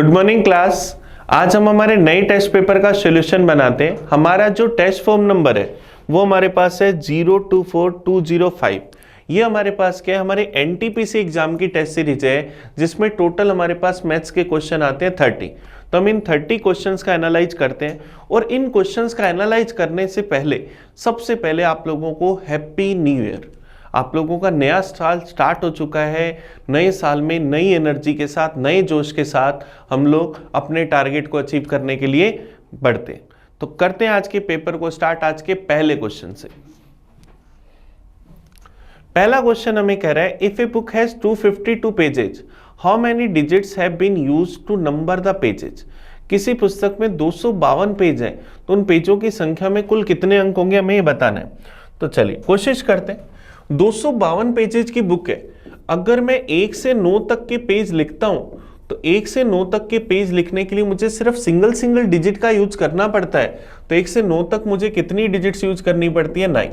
Good morning class. आज हम हमारे नए टेस्ट पेपर का सॉल्यूशन बनाते हैं। हमारा जो टेस्ट फॉर्म नंबर है वो हमारे पास है 024205। ये हमारे पास क्या है, हमारे एनटीपीसी एग्जाम की टेस्ट सीरीज है जिसमें टोटल हमारे पास मैथ्स के क्वेश्चन आते हैं 30। तो हम इन 30 क्वेश्चंस का एनालाइज करते हैं और इन क्वेश्चंस का एनालाइज करने से पहले सबसे पहले आप लोगों को हैप्पी न्यू ईयर। आप लोगों का नया साल स्टार्ट हो चुका है। नए साल में नई एनर्जी के साथ, नए जोश के साथ हम लोग अपने टारगेट को अचीव करने के लिए बढ़ते हैं। तो करते हैं आज के पेपर को स्टार्ट आज के पहले क्वेश्चन से। पहला क्वेश्चन हमें कह रहा है if a book has 252 pages how many digits have been used to number the pages. किसी पुस्तक में 252 पेज हैं तो उन पेजों की संख्या में कुल कितने अंक होंगे हमें ये बताना है। तो चलिए कोशिश करते हैं। 252 पेजेज की बुक है। अगर मैं 1 से 9 तक के पेज लिखता हूं तो 1 से 9 तक के पेज लिखने के लिए मुझे सिर्फ सिंगल डिजिट का यूज करना पड़ता है। तो 1 से 9 तक मुझे कितनी डिजिट्स यूज करनी पड़ती है? 9।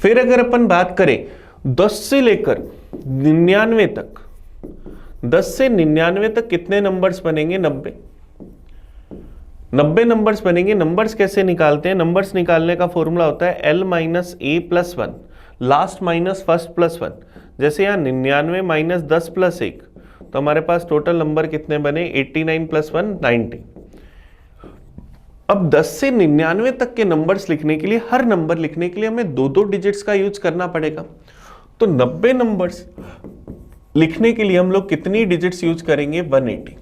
फिर अगर अपन बात करें 10 से लेकर 99 तक, 10 से 99 तक कितने नंबर्स बनेंगे? 90 नंबर्स बनेंगे। नंबर्स कैसे निकालते हैं? नंबर्स निकालने का फॉर्मूला होता है L minus A plus 1, last minus first plus 1। जैसे यहाँ 99 माइनस 10 प्लस 1, तो हमारे पास टोटल नंबर कितने बने? 89 प्लस 1 90। अब 10 से 99 तक के नंबर्स लिखने के लिए, हर नंबर लिखने के लिए हमें दो डिजिट्स का यूज करना पड़ेगा। तो 90 नंबर्स लिखने के लिए हम लोग कितनी डिजिट्स यूज करेंगे? 180।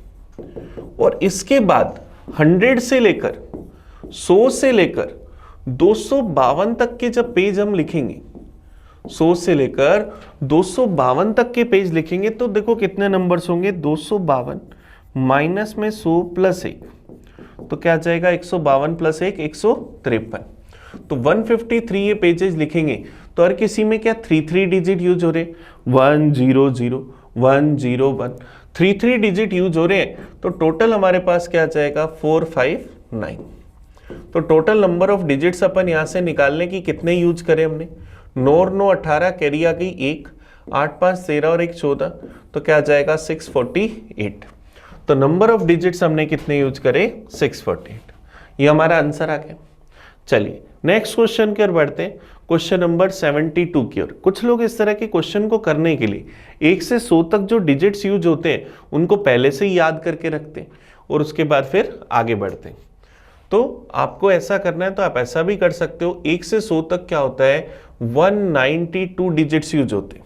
और इसके बाद 100 से लेकर 100 से लेकर 252 तक के जब पेज हम लिखेंगे, 100 से लेकर 252 तक के पेज लिखेंगे तो देखो कितने नंबर्स होंगे? 252 माइनस में 100 प्लस 1, तो क्या आ जाएगा? 152 प्लस 1 153। तो 153 ये पेजेस लिखेंगे तो हर किसी में क्या 3 डिजिट यूज हो रहे? 100 101 3 डिजिट यूज हो रहे हैं। तो टोटल हमारे पास क्या आ जाएगा? 459। तो टोटल नंबर ऑफ डिजिट्स अपन यहां से निकालने की कितने यूज करें हमने? 9 और 9 18, कैरी आ गई 1, 8 5 13 और 1 14, तो क्या आ जाएगा? 648। तो नंबर ऑफ डिजिट्स हमने कितने यूज करे? 648। ये हमारा आंसर आ गया। चलिए नेक्स्ट क्वेश्चन की ओर बढ़ते हैं। क्वेश्चन नंबर 72 की ओर। कुछ लोग इस तरह के क्वेश्चन को करने के लिए 1 से 100 तक जो डिजिट्स यूज होते हैं उनको पहले से ही याद करके रखते हैं और उसके बाद फिर आगे बढ़ते हैं। तो आपको ऐसा करना है तो आप ऐसा भी कर सकते हो। 1 से 100 तक क्या होता है? 192 डिजिट्स यूज होते हैं।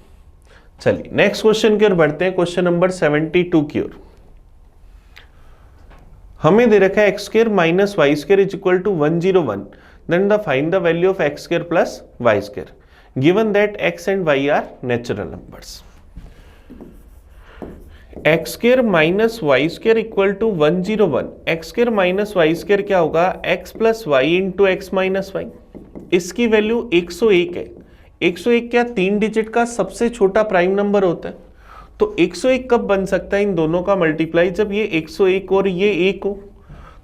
चलिए नेक्स्ट क्वेश्चन की ओर बढ़ते हैं। क्वेश्चन नंबर 72 की ओर। हमें दे रखा है x square minus y square is equal to 101, then find the value of x square plus y square given that x and y are natural numbers. x square minus y square equal to 101। x square minus y square क्या होगा? x plus y into x minus y। इसकी value 101 है। 101 क्या 3 digit का सबसे छोटा prime number होता है। तो 101 कब बन सकता है इन दोनों का मल्टीप्लाई? जब ये 101 और ये 1 हो।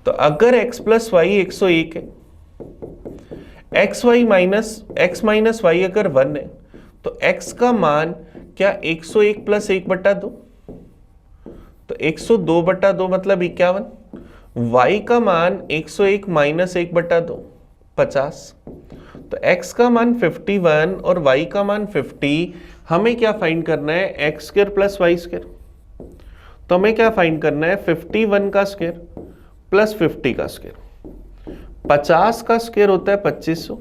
तो अगर x plus y 101 है, x माइनस वाई अगर 1 है तो x का मान क्या 101 प्लस 1/2, तो 102/2 मतलब 51। y का मान 101 माइनस 1/2 50। तो x का मान 51 और y का मान 50। हमें क्या फाइंड करना है? X square plus y square. तो हमें क्या फाइंड करना है? 51 का स्क्वायर प्लस 50 का स्क्वायर। 50 का स्क्वायर होता है 2500,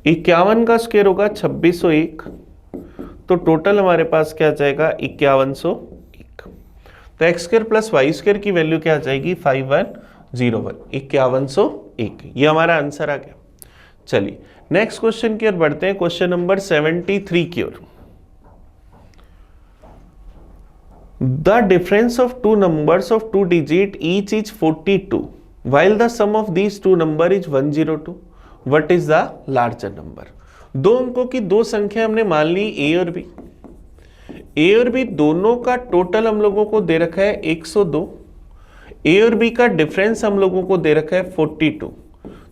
51 का स्क्वायर होगा 2601, तो टोटल हमारे पास क्या आ जाएगा? 5101। तो x square plus y square की वैल्यू क्या आ जाएगी? 5101, 5101। ये हमारा आंसर आ गया। चलिए नेक्स्ट क्वेश्चन की ओर बढ़ते हैं। क्वेश्चन नंबर 73 की ओर। The difference of two numbers of 2 digit each is 42 while the sum of these two number is 102, what is the larger number? दो अंकों की दो संख्या हमने मान ली a और b। a और b दोनों का टोटल हम लोगों को दे रखा है 102। a और b का डिफरेंस हम लोगों को दे रखा है 42।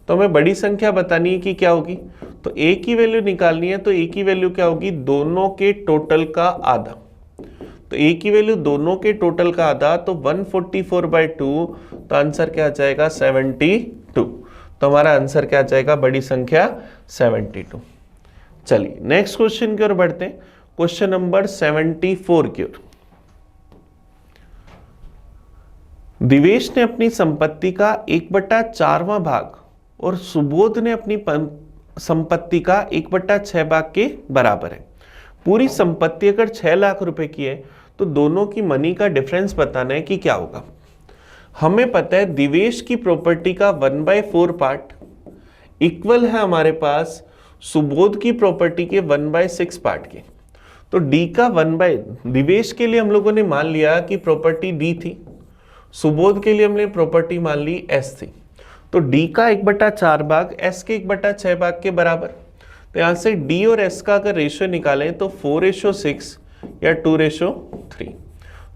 तो हमें बड़ी संख्या बतानी है कि क्या होगी। तो a की वैल्यू निकालनी है तो a की वैल्यू क्या होगी? दोनों के टोटल का आधा। तो ए की वैल्यू दोनों के टोटल का आधा, तो 144/2, तो आंसर क्या आ जाएगा 72। तो हमारा आंसर क्या आ जाएगा, बड़ी संख्या 72। चलिए नेक्स्ट क्वेश्चन की ओर बढ़ते हैं, क्वेश्चन नंबर 74 की ओर। दिवेश ने अपनी संपत्ति का 1/4वां भाग और सुबोध ने अपनी संपत्ति का 1/6 भाग के बराबर है। पूरी संपत्ति अगर 6 लाख रुपए की है तो दोनों की मनी का डिफरेंस बताना है कि क्या होगा। हमें पता है दिवेश की प्रॉपर्टी का 1/4 पार्ट इक्वल है हमारे पास सुबोध की प्रॉपर्टी के 1/6 पार्ट के। तो डी का दिवेश के लिए हम लोगों ने मान लिया कि प्रॉपर्टी डी थी, सुबोध के लिए हमने प्रॉपर्टी मान ली एस थी। तो डी का 1/4 भाग एस के 1/6 भाग के बराबर। तो यहां से डी और एस का अगर रेशियो निकालें तो 4:6 या 2:3।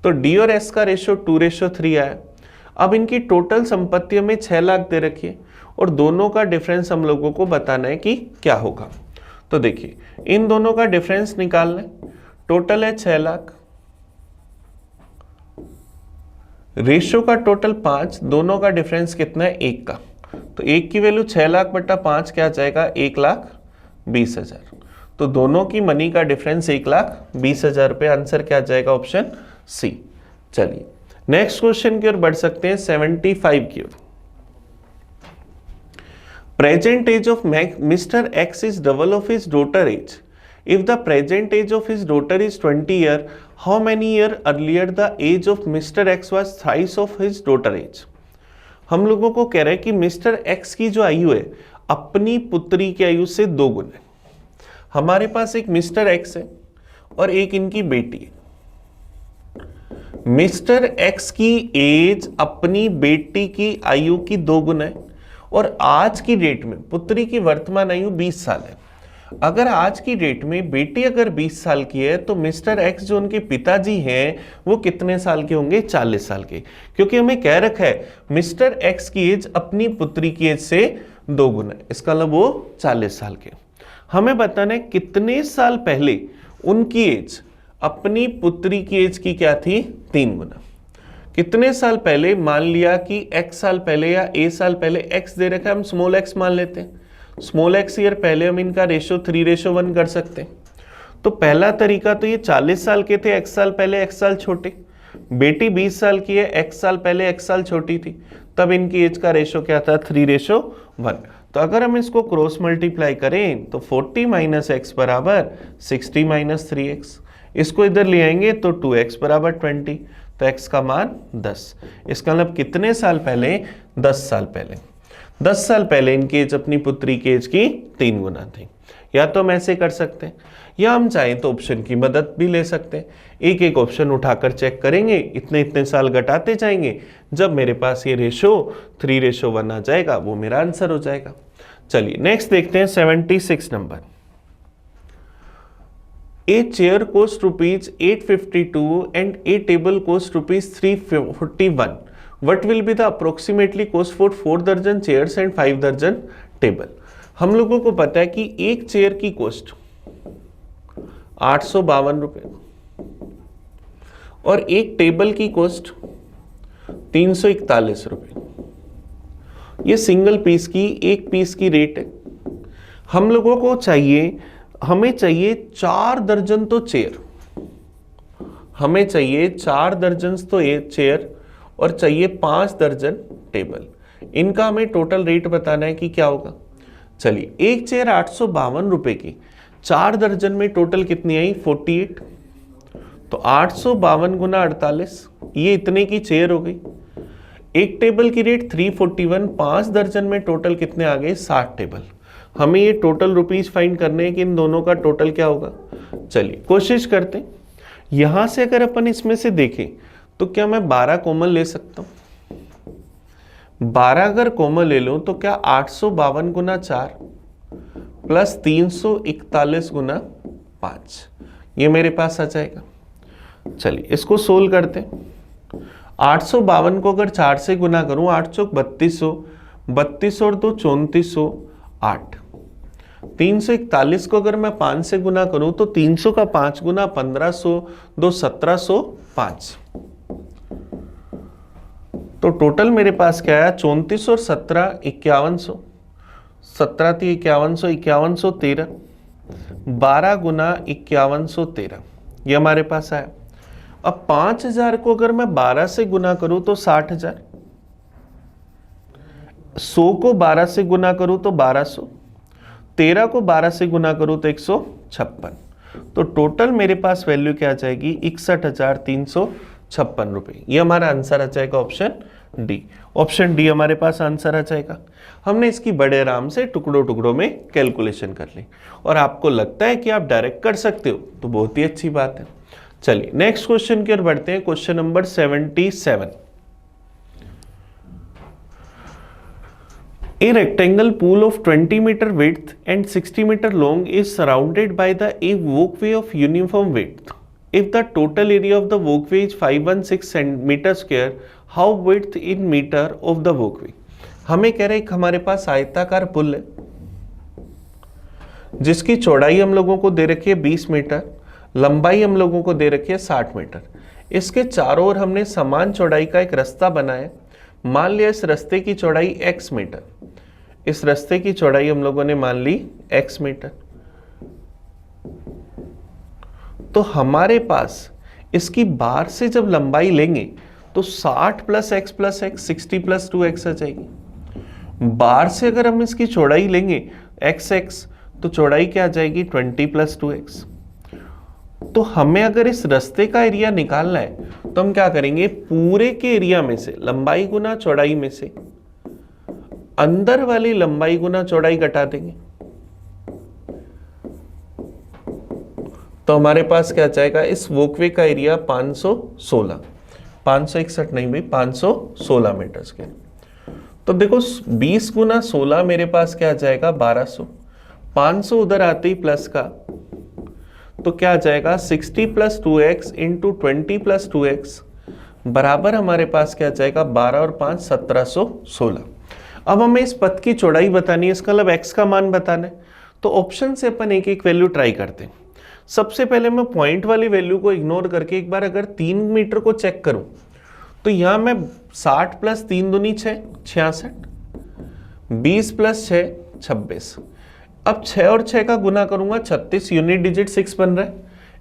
तो डी और एस का रेशियो 2:3 आया। अब इनकी टोटल संपत्ति हमें 6 लाख दे रखी है और दोनों का डिफरेंस हम लोगों को बताना है कि क्या होगा। तो देखिए इन दोनों का डिफरेंस निकालना है, टोटल है 6 लाख, रेशियो का टोटल 5, दोनों का डिफरेंस कितना है 1 का। तो 1 की वैल्यू 6 लाख बटा 5 क्या जाएगा 1,20,000। तो दोनों की मनी का डिफरेंस 1,20,000 रुपए। आंसर क्या जाएगा ऑप्शन सी। चलिए नेक्स्ट क्वेश्चन की ओर बढ़ सकते हैं 75 की ओर। Present age of mister X is double of his daughter age. If the present age of his daughter is 20 years, how many years earlier the age of Mr. X was thrice of his daughter age? हम लोगों को कह रहा है कि mister x की जो आयु है अपनी पुत्री की आयु से 2 गुना है। हमारे पास एक मिस्टर एक्स है और एक इनकी बेटी है। मिस्टर एक्स की एज अपनी बेटी की आयु की 2 गुना है और आज की डेट में पुत्री की वर्तमान आयु 20 साल है। अगर आज की डेट में बेटी अगर 20 साल की है तो मिस्टर एक्स जो उनके पिताजी हैं वो कितने साल के होंगे 40 साल के, क्योंकि हमें कह रखा है मिस्टर एक्स की एज अपनी पुत्री की एज से 2 गुना है, इसका मतलब वो 40 साल के। हमें बताना है कितने साल पहले उनकी एज अपनी पुत्री की एज की क्या थी 3 गुना। कितने साल पहले, मान लिया कि x साल पहले या a साल पहले, x दे रखा है हम स्मॉल x मान लेते हैं, स्मॉल x ईयर पहले हम इनका रेशियो 3:1 कर सकते हैं। तो पहला तरीका तो ये 40 साल के थे, x साल पहले x साल छोटे, बेटी 20 साल की है, x साल पहले x साल छोटी थी, तब इनकी एज का रेशियो क्या था 3:1। तो अगर हम इसको क्रॉस मल्टीप्लाई करें तो 40 - x बराबर 60 - 3x, इसको इधर ले आएंगे तो 2x बराबर 20, तो x का मान 10। इसका मतलब कितने साल पहले 10 साल पहले। 10 साल पहले इनकी एज अपनी पुत्री की एज की 3 गुना थी। या तो हम ऐसे कर सकते हैं या हम चाहें तो ऑप्शन की मदद भी ले सकते हैं। एक एक ऑप्शन उठाकर चेक करेंगे, इतने इतने साल घटाते जाएंगे, जब मेरे पास ये रेशो 3:1 आ जाएगा वो मेरा आंसर हो जाएगा। चलिए नेक्स्ट देखते हैं 76 number. A chair cost ₹852 and a table cost ₹341. What will be the approximately cost for 4 दर्जन chairs and 5 दर्जन टेबल? हम लोगों को पता है कि एक चेयर की कॉस्ट 852 रुपए और एक टेबल की कॉस्ट 341 रुपए। ये सिंगल पीस की, एक पीस की रेट है। हम लोगों को चाहिए, हमें चाहिए 4 दर्जन तो चेयर, हमें चाहिए 4 दर्जन तो चेयर और चाहिए 5 दर्जन टेबल। इनका हमें टोटल रेट बताना है कि क्या होगा। चलिए एक चेयर 852 रुपए की, 4 दर्जन में टोटल कितनी आई 48, तो 852 गुना 48, ये इतने की चेयर हो गई। एक टेबल की रेट 341, 5 दर्जन में टोटल कितने आ गए 60 टेबल। हमें ये टोटल रुपीज फाइंड करने हैं कि इन दोनों का टोटल क्या होगा। चलिए कोशिश करते हैं। यहां से अगर अपन इसमें से देखें तो क्या मैं 12 कॉमन ले सकता हूं? 12 अगर कॉमन ले लूं तो क्या 852 गुना 4 प्लस 341 गुना 5 ये मेरे पास आ जाएगा। चलिए इसको सोल्व करते हैं। 852 को अगर 4 से गुना करूं, 8 चौक 3200, 32 और 2 3400, 8 341 को अगर मैं 5 से गुना करूं तो 300 का 5 गुना 1500 दो 1705, तो टोटल मेरे पास क्या आया 34 और 17 5100, 17 थी 5100, 5113, 12 गुना 5113, ये हमारे पास आया। अब 5000 को अगर मैं 12 से गुना करूं तो 60,000, 100 को 12 से गुना करूं तो 1200, 13 को 12 से गुना करूं तो 156, तो टोटल मेरे पास वैल्यू क्या आ जाएगी 61,356 रुपए। ये हमारा आंसर आ जाएगा ऑप्शन डी। ऑप्शन डी हमारे पास आंसर आ जाएगा। हमने इसकी बड़े आराम से टुकड़ों टुकड़ों में कैलकुलेशन कर ली, और आपको लगता है कि आप डायरेक्ट कर सकते हो तो बहुत ही अच्छी बात है। चलिए नेक्स्ट क्वेश्चन की ओर बढ़ते हैं। Question number 77। A rectangle pool of 20 meter width and 60 meter long is surrounded by a walkway of uniform width. If the total area of the walkway is 516 meter square, how width in meter of the walkway? हमें कह रहे हैं कि हमारे पास आयताकार पुल है जिसकी चौड़ाई हम लोगों को दे रखी है 20 मीटर, लंबाई हम लोगों को दे रखी है 60 मीटर। इसके चारों ओर हमने समान चौड़ाई का एक रास्ता बनाया। मान लिया इस रास्ते की चौड़ाई x मीटर, इस रास्ते की चौड़ाई हम लोगों ने मान ली x मीटर। तो हमारे पास इसकी बाहर से जब लंबाई लेंगे तो 60 plus x plus x 60 plus 2x आ जाएगी। बाहर से अगर हम इसकी चौड़ाई लेंगे xx तो चौड़ाई क्या आ जाएगी 20 प्लस 2x। तो हमें अगर इस रास्ते का एरिया निकालना है तो हम क्या करेंगे, पूरे के एरिया में से लंबाई गुना चौड़ाई में से अंदर वाली लंबाई गुना चौड़ाई घटा देंगे। तो हमारे पास क्या जाएगा, इस वॉकवे का एरिया 516, 561 नहीं भाई 516 मीटर स्क्वायर। तो देखो 20 गुना 16 मेरे पास क्या जाएगा 1200, 500 उधर आते ही प्लस का, तो क्या जाएगा 60 plus 2x into 20 plus 2x बराबर हमारे पास क्या जाएगा 12 और 5 1716। अब हमें इस पथ की चौड़ाई बतानी है, इसका मतलब x का मान बताना है। तो ऑप्शन से अपन एक एक वैल्यू ट्राई करते हैं। सबसे पहले मैं पॉइंट वाली वैल्यू को इग्नोर करके एक बार अगर 3 मीटर को चेक करूं तो यहां मैं 60 प्लस 3 दूनी 6 66, 20 प्लस 6 26। अब 6 और 6 का गुना करूंगा 36, यूनिट डिजिट 6 बन रहा है।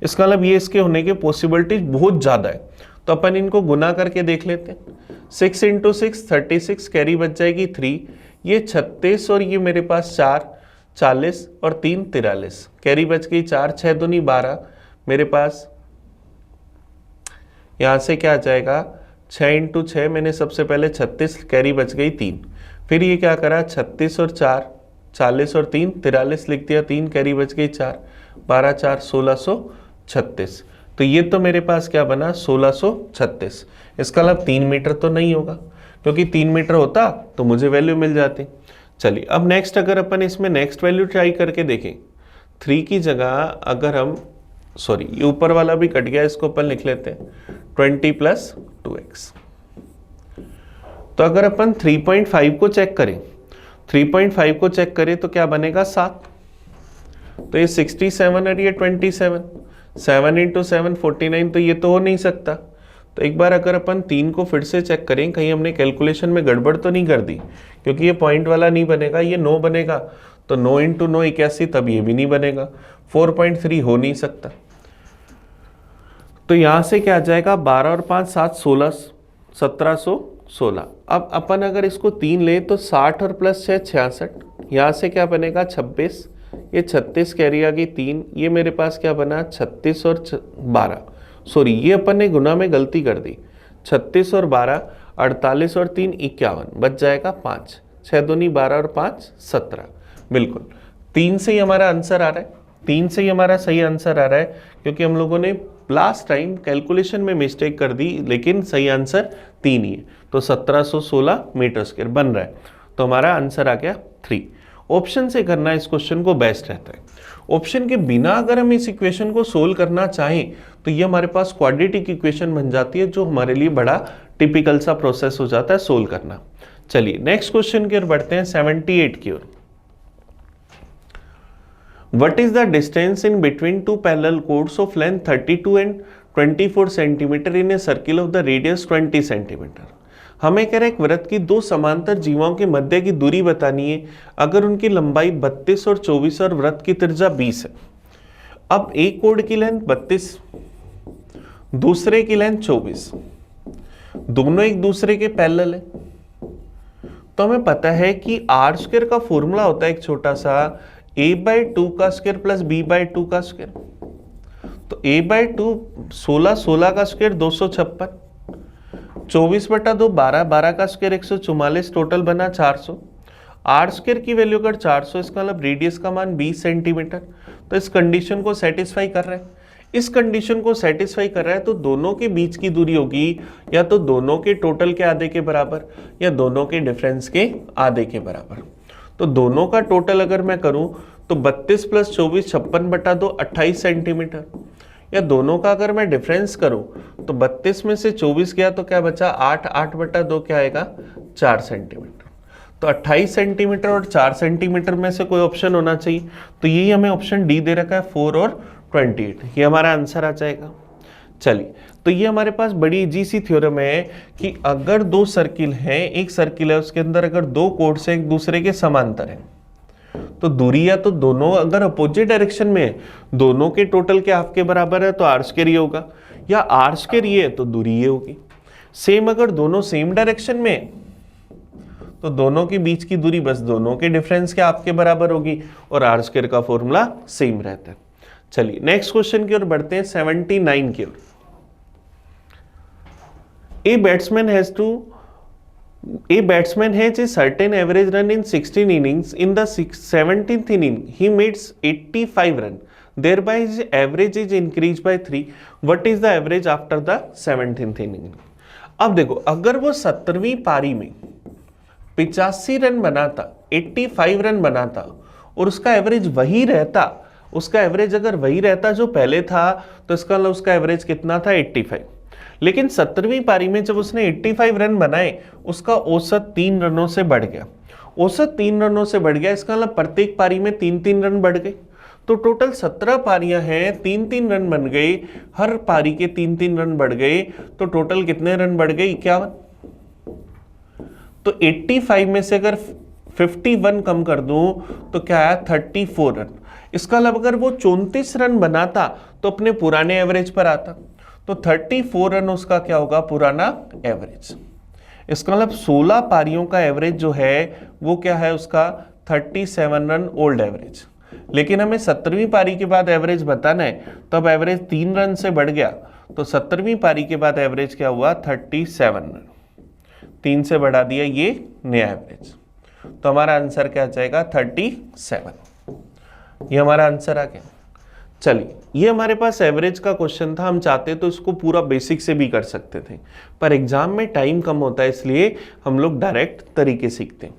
इसका मतलब ये इसके होने की पॉसिबिलिटी बहुत ज्यादा है, तो अपन इनको गुना करके देख लेते हैं। 6 इंटू 6 36, कैरी बच जाएगी 3, ये 36 और ये मेरे पास 4 40 और 3 43, कैरी बच गई 4, 6 दूनी 12, मेरे पास यहां से क्या आ जाएगा 6 इंटू 6 मैंने सबसे पहले 36, कैरी बच गई 3, फिर ये क्या करा 36 और 4 40 और 3 43 लिख दिया, 3 कैरी बच गई 4, 12 4 1636। तो ये तो मेरे पास क्या बना 1636। इसका मतलब 3 मीटर तो नहीं होगा, क्योंकि 3 मीटर होता तो मुझे वैल्यू मिल जाती। चलिए अब नेक्स्ट अगर अपन इसमें नेक्स्ट वैल्यू ट्राई करके देखें, 3 की जगह अगर हम ये ऊपर वाला भी कट गया, इसको अपन लिख लेते हैं 20 प्लस 2x। तो अगर अपन 3.5 को चेक करें, 3.5 को चेक करें तो क्या बनेगा 7, तो ये 67 और ये 27, 7 इंटू 7 49, तो ये तो हो नहीं सकता। तो एक बार अगर अपन 3 को फिर से चेक करें, कहीं हमने कैलकुलेशन में गड़बड़ तो नहीं कर दी, क्योंकि ये पॉइंट वाला नहीं बनेगा, ये 9 बनेगा, तो 9 इंटू 9 81, तब ये भी नहीं बनेगा, 4.3 हो नहीं सकता। तो यहां से क्या आ जाएगा 12 और 5 7 16 1716। अब अपन अगर इसको 3 लें तो 60 और प्लस 6 66, यहाँ से क्या बनेगा 26, ये 36 कैरी आ गई 3, ये मेरे पास क्या बना 36 और 12, ये अपन ने गुना में गलती कर दी, 36 और 12 48 और 3 51, बच जाएगा 5, 6 दूनी 12 और 5 17। बिल्कुल 3 से ही हमारा आंसर आ रहा है, 3 से ही हमारा सही आंसर आ रहा है, क्योंकि हम लोगों ने लास्ट टाइम कैलकुलेशन में मिस्टेक कर दी, लेकिन सही आंसर 3 ही है। तो 1716 मीटर स्क्वायर बन रहा है, तो हमारा आंसर आ गया 3। ऑप्शन से करना इस क्वेश्चन को बेस्ट रहता है। ऑप्शन के बिना अगर हम इस इक्वेशन को सोल्व करना चाहें तो ये हमारे पास क्वाड्रेटिक इक्वेशन बन जाती है, जो हमारे लिए बड़ा टिपिकल सा प्रोसेस हो जाता है सोल्व करना। चलिए नेक्स्ट क्वेश्चन की ओर बढ़ते हैं 78 की ओर। What is the distance in between two parallel chords of length 32 and 24 centimetre in a circle of the radius 20 centimetre? हमें कह रहे एक वृत्त की दो समांतर जीवाओं के मध्य की दूरी बतानी है अगर उनकी लंबाई 32 और 24 और वृत्त की त्रिज्या 20 है। अब एक कोड की लेंथ 32, दूसरे की लेंथ 24, दोनों एक दूसरे के पैरेलल है, तो हमें पता है कि आर स्क्वायर का फॉर्मूला होता है एक छोटा सा a/2 का स्क्वायर प्लस b/2 का स्क्वायर। तो a/2 16 का स्क्वायर 256, 24/2 12 का स्क्वायर 144, टोटल बना 400। आर स्क्वायर की वैल्यू अगर 400, इसका मतलब रेडियस का मान 20 सेंटीमीटर, तो इस कंडीशन को सेटिस्फाई कर रहा है। इस कंडीशन को सेटिस्फाई कर रहा है तो दोनों के बीच की दूरी होगी या तो दोनों के टोटल के आधे के बराबर या दोनों के डिफरेंस के आधे के बराबर। तो दोनों का टोटल अगर मैं करूं तो 32 + 24 56/2 28 सेंटीमीटर, या दोनों का अगर मैं डिफरेंस करूं तो 32 में से 24 गया तो क्या बचा 8, 8/2 क्या आएगा 4 सेंटीमीटर। तो 28 सेंटीमीटर और 4 सेंटीमीटर में से कोई ऑप्शन होना चाहिए, तो यही हमें ऑप्शन डी दे रखा है 4 और 28, ये हमारा आंसर आ जाएगा। चलिए, तो ये हमारे पास बड़ी इजी सी थ्योरम है कि अगर दो सर्किल हैं, एक सर्किल है उसके अंदर अगर दो कोर्ड्स एक दूसरे के समांतर हैं तो दूरी या तो दोनों अगर अपोजिट डायरेक्शन में है, दोनों के टोटल के हाफ के बराबर है तो आर स्क्वायर ये होगा, या आर स्क्वायर ये है तो दूरी ये होगी। सेम अगर दोनों सेम डायरेक्शन में है तो दोनों के बीच की दूरी बस दोनों के डिफरेंस के हाफ के बराबर होगी और आर स्क्वायर का फॉर्मूला सेम रहता है। चलिए नेक्स्ट क्वेश्चन की ओर बढ़ते हैं, 79 की ओर। A batsman has a certain average run in 16 innings. In the 17th inning, he makes 85 run. Thereby, his average is increased by 3. What is the average after the 17th inning? अब देखो, अगर वो 17वीं पारी में 85 रन बनाता, 85 run बनाता और उसका एवरेज वही रहता, उसका एवरेज अगर वही रहता जो पहले था तो इसका मतलब उसका एवरेज कितना था 85। लेकिन 17वीं पारी में जब उसने 85 रन बनाए उसका औसत 3 रनों से बढ़ गया। औसत 3 रनों से बढ़ गया, इसका मतलब प्रत्येक पारी में 3-3 रन बढ़ गए। तो टोटल 17 पारियां हैं, 3-3 रन बन गए, हर पारी के 3-3 रन बढ़ गए, तो टोटल कितने रन बढ़ गए 51। तो 85 में से अगर 51 कम कर दूं तो क्या आया 34 रन। इसका मतलब अगर वो 34 रन बनाता तो अपने पुराने एवरेज पर आता, तो 34 रन उसका क्या होगा पुराना एवरेज। इसका मतलब 16 पारियों का एवरेज जो है वो क्या है उसका 37 रन ओल्ड एवरेज। लेकिन हमें 17वीं पारी के बाद एवरेज बताना है, तब एवरेज 3 रन से बढ़ गया, तो 17वीं पारी के बाद एवरेज क्या हुआ 37 रन, 3 से बढ़ा दिया ये नया एवरेज, तो हमारा आंसर क्या जाएगा 37। ये हमारा आंसर आ गया। चलिए, ये हमारे पास एवरेज का क्वेश्चन था, हम चाहते तो इसको पूरा बेसिक से भी कर सकते थे, पर एग्जाम में टाइम कम होता है इसलिए हम लोग डायरेक्ट तरीके सीखते हैं।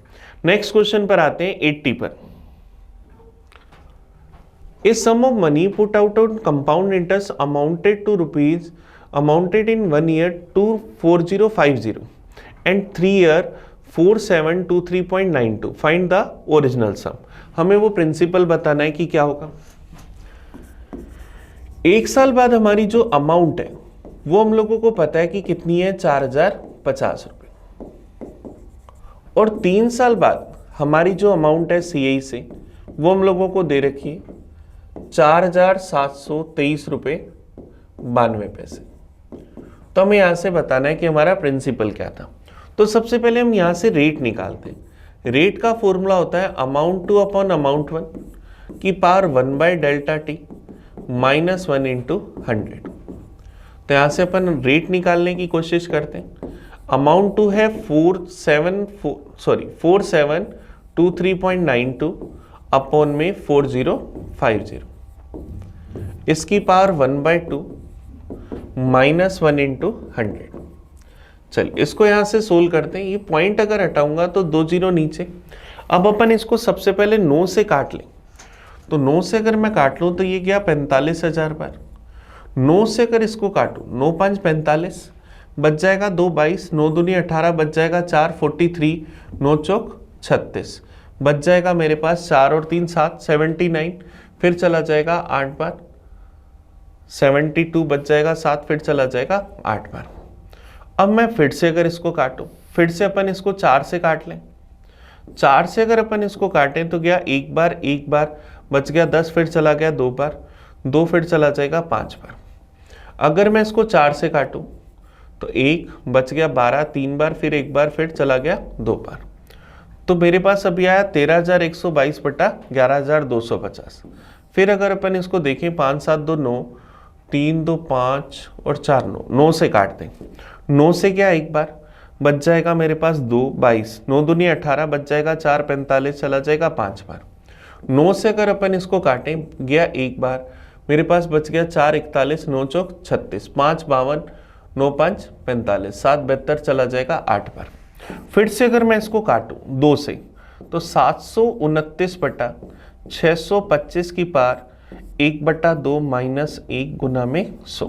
नेक्स्ट क्वेश्चन पर आते हैं 80 पर। A sum of money put out on compound interest amounted in 1 year to 4050 and 3 year 4723.92. Find the original sum. हमें वो प्रिंसिपल बताना है कि क्या होगा। एक साल बाद हमारी जो अमाउंट है वो हम लोगों को पता है कि कितनी है 4050 रुपए, और 3 साल बाद हमारी जो अमाउंट है CI से वो हम लोगों को दे रखी है 4723 रुपए 92 पैसे। तो हमें यहां से बताना है कि हमारा प्रिंसिपल क्या था। तो सबसे पहले हम यहां से रेट निकालते हैं। रेट का फॉर्मूला होता है अमाउंट 2 अपॉन अमाउंट 1 की पावर 1/Δt -1 × 100। तो यहां से अपन रेट निकालने की कोशिश करते हैं। अमाउंट 2 है 4723.92 अपॉन में 4050, इसकी पावर 1/2 -1 × 100। चलिए इसको यहां से सोल्व करते हैं। ये पॉइंट अगर हटाऊंगा तो 2 0 नीचे। अब अपन इसको सबसे पहले 9 से काट लें, तो 9 से अगर मैं काट लूं तो ये गया 45,000 बार। 9 से अगर इसको काटूं 9 5 45, बच जाएगा 2 22, 9 दूनी 18, बच जाएगा 4 43, 9 चौक 36, बच जाएगा मेरे पास 4 और 3 7 79, फिर चला जाएगा 8 बार, 72 बच जाएगा 7, फिर चला जाएगा 8 बार। अब मैं फिर से अगर इसको काटूं, फिर से अपन इसको 4 से काट लें। 4 से अगर अपन इसको काटें तो गया 1 बार, 1 बार बच गया 10, फिर चला गया 2 बार, 2 फिर चला जाएगा 5 बार। अगर मैं इसको 4 से काटूं तो 1 बच गया 12, 3 बार, फिर 1 बार, फिर चला गया 2 बार। तो मेरे पास अभी आया 13,122 बटा 11,250। फिर अगर अपन इसको देखें 5 7 2 9, 3 2 5 और 4 9, 9 से काट दें। 9 से क्या 1 बार बच जाएगा मेरे पास 2 22, 9 दूनी 18 बच जाएगा 4 45, चला जाएगा 5 बार। 9 से अगर अपन इसको काटें गया 1 बार, मेरे पास बच गया 4 41, 9 चौक 36, 5 52, 9 5 45, 7 72, चला जाएगा 8 बार। फिर से अगर मैं इसको काटूं 2 से तो 729 बटा 625 की पार 1/2 माइनस 1 गुना में 100।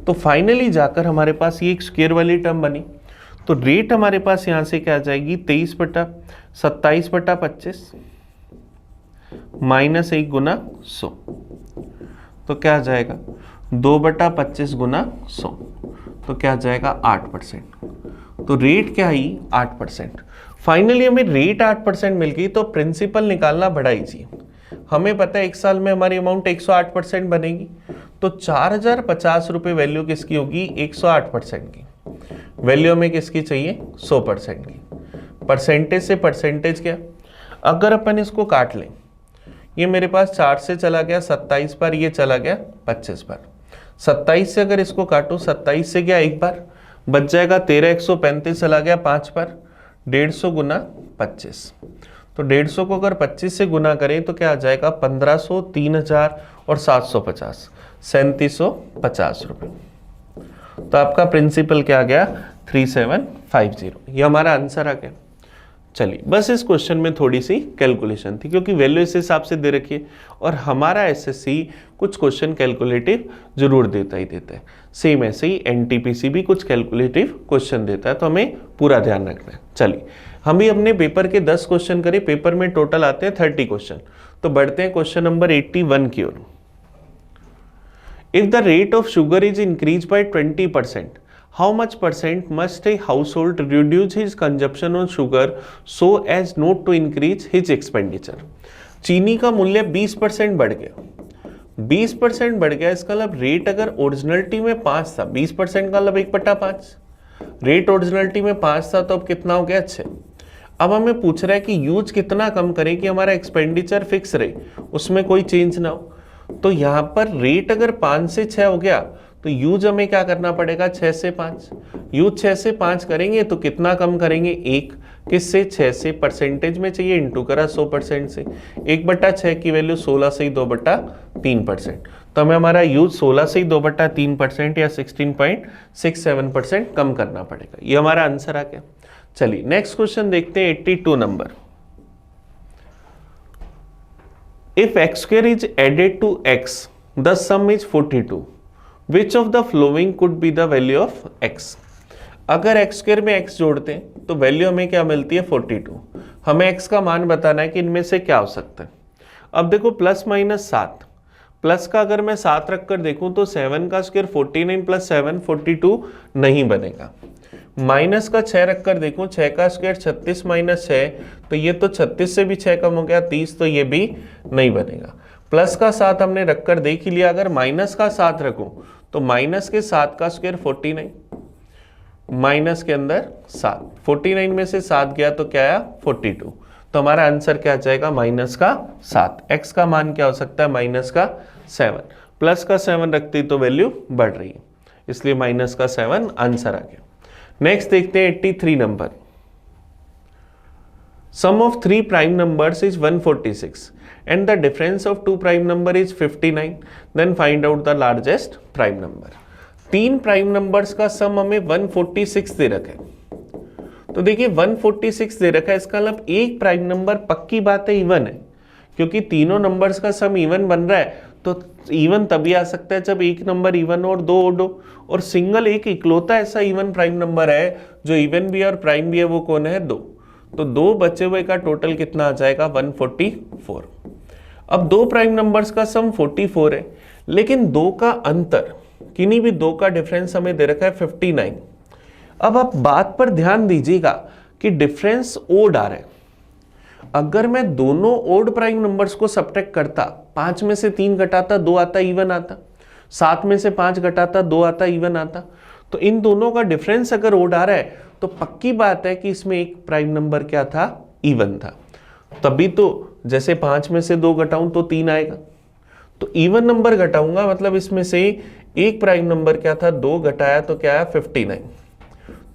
तो फाइनली जाकर हमारे पास ये एक स्क्वायर वाली टर्म बनी। तो रेट हमारे पास यहां से क्या आ जाएगी 27/25 माइनस 1 गुना 100। तो क्या आ जाएगा 2/25 गुना 100, तो क्या आ जाएगा 8%। तो रेट क्या आई 8%। फाइनली हमें रेट 8% मिल गई। तो प्रिंसिपल निकालना बड़ा इजी है। हमें पता है एक साल में हमारी अमाउंट 108% बनेगी। तो 4,050 रुपये वैल्यू किसकी होगी 108% की। वैल्यू हमें किसकी चाहिए 100% की। परसेंटेज से परसेंटेज क्या, अगर अपन इसको काट लें, ये मेरे पास 4 से चला गया 27 बार, ये चला गया 25 बार। 27 से अगर इसको काटूं, 27 से गया 1 बार बच जाएगा 13,135, चला गया 5 बार, 150 गुना 25। तो 150 को अगर 25 से गुना करें तो क्या आ जाएगा 1500, 3000 और 750, 3750 रुपये। तो आपका प्रिंसिपल क्या आ गया 3750। ये हमारा आंसर आ गया। चलिए, बस इस क्वेश्चन में थोड़ी सी कैलकुलेशन थी क्योंकि वैल्यू इस हिसाब से दे रखी है और हमारा एसएससी कुछ क्वेश्चन कैलकुलेटिव जरूर देता ही देता है। सेम ऐसे ही एनटीपीसी भी कुछ कैलकुलेटिव क्वेश्चन देता है, तो हमें पूरा ध्यान रखना है। चलिए, हम भी अपने पेपर के 10 क्वेश्चन करें। पेपर में टोटल आते हैं 30 क्वेश्चन। तो बढ़ते हैं क्वेश्चन नंबर 81 की ओर। If the rate of sugar is increase by 20%, how much percent must a household reduce his consumption on sugar so as not to increase his expenditure? चीनी का मूल्य 20% बढ़ गया, 20% बढ़ गया। इसका मतलब रेट अगर ओरिजिनलिटी में 5 था, 20% का मतलब 1/5। रेट ओरिजिनलिटी में 5 था तो अब कितना हो गया 6। अब हमें पूछ रहा है कि यूज कितना कम करें कि हमारा एक्सपेंडिचर फिक्स रहे, उसमें कोई चेंज ना हो। तो यहाँ पर रेट अगर 5 से 6 हो गया तो यूज हमें क्या करना पड़ेगा 6 से 5। यूज 6 से 5 करेंगे तो कितना कम करेंगे 1, किससे 6 से, परसेंटेज में चाहिए इंटू करा 100% से। 1/6 की वैल्यू 16 से ही 2/3%। तो हमें हमारा यूज 16 से ही 2/3% या 16.67% कम करना पड़ेगा। ये हमारा आंसर आ गया। चलिए नेक्स्ट क्वेश्चन देखते हैं 82 number. If x square is added to x, the sum is 42. Which of the following could be the value of x? अगर x स्क्वायर में x जोड़ते हैं तो वैल्यू हमें क्या मिलती है 42। हमें x का मान बताना है कि इनमें से क्या हो सकता है। अब देखो प्लस माइनस 7, प्लस का अगर मैं 7 रख कर देखूं तो 7 का स्क्वायर 49 प्लस 7 42 नहीं बनेगा। माइनस का 6 रख कर देखूं, 6 का स्क्वायर 36 माइनस 6, तो ये तो 36 से भी 6 कम हो गया 30, तो ये भी नहीं बनेगा। प्लस का 7 हमने रखकर देख ही लिया। अगर माइनस का 7 रखूं तो माइनस के 7 का स्क्वायर 49, माइनस के अंदर 7, 49 में से 7 गया तो क्या आया 42। तो हमारा आंसर क्या आ जाएगा माइनस का 7। एक्स का मान क्या हो सकता है माइनस का 7। प्लस का 7 रखते ही तो वैल्यू बढ़ रही है, इसलिए माइनस का 7 आंसर आ गया। नेक्स्ट देखते हैं 83 number. Sum of 3 prime numbers is 146 and the difference of 2 prime number is 59, then find out the largest prime number। 3 prime numbers का सम हमें 146 दे रखा है। तो देखिए 146 दे रखा है, इसका मतलब एक प्राइम नंबर पक्की बात है इवन है, क्योंकि तीनों नंबर्स का सम इवन बन रहा है। तो इवन तभी आ सकता है जब एक नंबर इवन और दो ओड हो, और सिंगल एक इकलौता ऐसा इवन प्राइम नंबर है जो इवन भी है और प्राइम भी है, वो कौन है 2। तो 2 बचे हुए का टोटल कितना आ जाएगा 144। अब दो प्राइम नंबर्स का सम 44 है, लेकिन दो का अंतर, किन्हीं भी दो का डिफरेंस हमें दे रखा है 59। अब आप बात पर ध्यान दीजिएगा कि डिफरेंस ओड आ रहा है। अगर मैं दोनों ओड प्राइम नंबर्स को सब्ट्रैक्ट करता, 5 में से 3 घटाता 2 आता, इवन आता, 7 में से 5 घटाता 2 आता, इवन आता, तो इन दोनों का डिफरेंस अगर ओड आ रहा है तो पक्की बात है कि इसमें एक प्राइम नंबर क्या था, इवन था। तभी तो जैसे 5 में से 2 घटाऊं तो 3 आएगा, तो इवन नंबर घटाऊंगा, मतलब इसमें से एक प्राइम नंबर क्या था, 2 घटाया तो क्या है 59,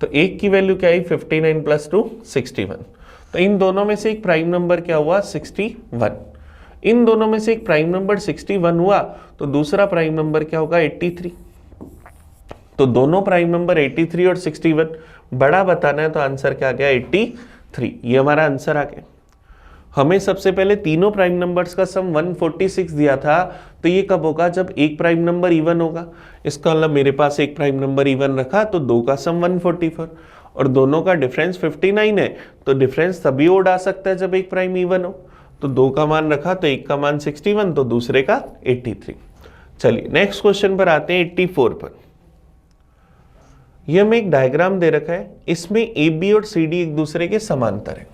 तो एक की वैल्यू क्या आई 59 प्लस 2 61। तो इन दोनों में से एक प्राइम नंबर क्या हुआ 61। इन दोनों में से एक प्राइम नंबर 61 हुआ तो दूसरा प्राइम नंबर क्या होगा 83। तो दोनों प्राइम नंबर 83 और 61 बड़ा बताना है, तो आंसर क्या आ गया 83। ये हमारा आंसर आ गया। हमें सबसे पहले तीनों प्राइम नंबर्स का सम 146 दिया था, तो ये कब होगा, जब एक प्राइम नंबर इवन होगा। इसका मतलब मेरे पास एक प्राइम नंबर इवन रखा तो दो का सम 144 और दोनों का डिफरेंस 59 है, तो डिफरेंस तभी ओड आ सकता है जब एक प्राइम इवन हो। तो दो का मान रखा तो एक का मान 61 तो दूसरे का 83। चलिए नेक्स्ट क्वेश्चन पर आते हैं 84 पर। यह हमें एक डायग्राम दे रखा है, इसमें ए बी और सी डी एक दूसरे के समांतर है।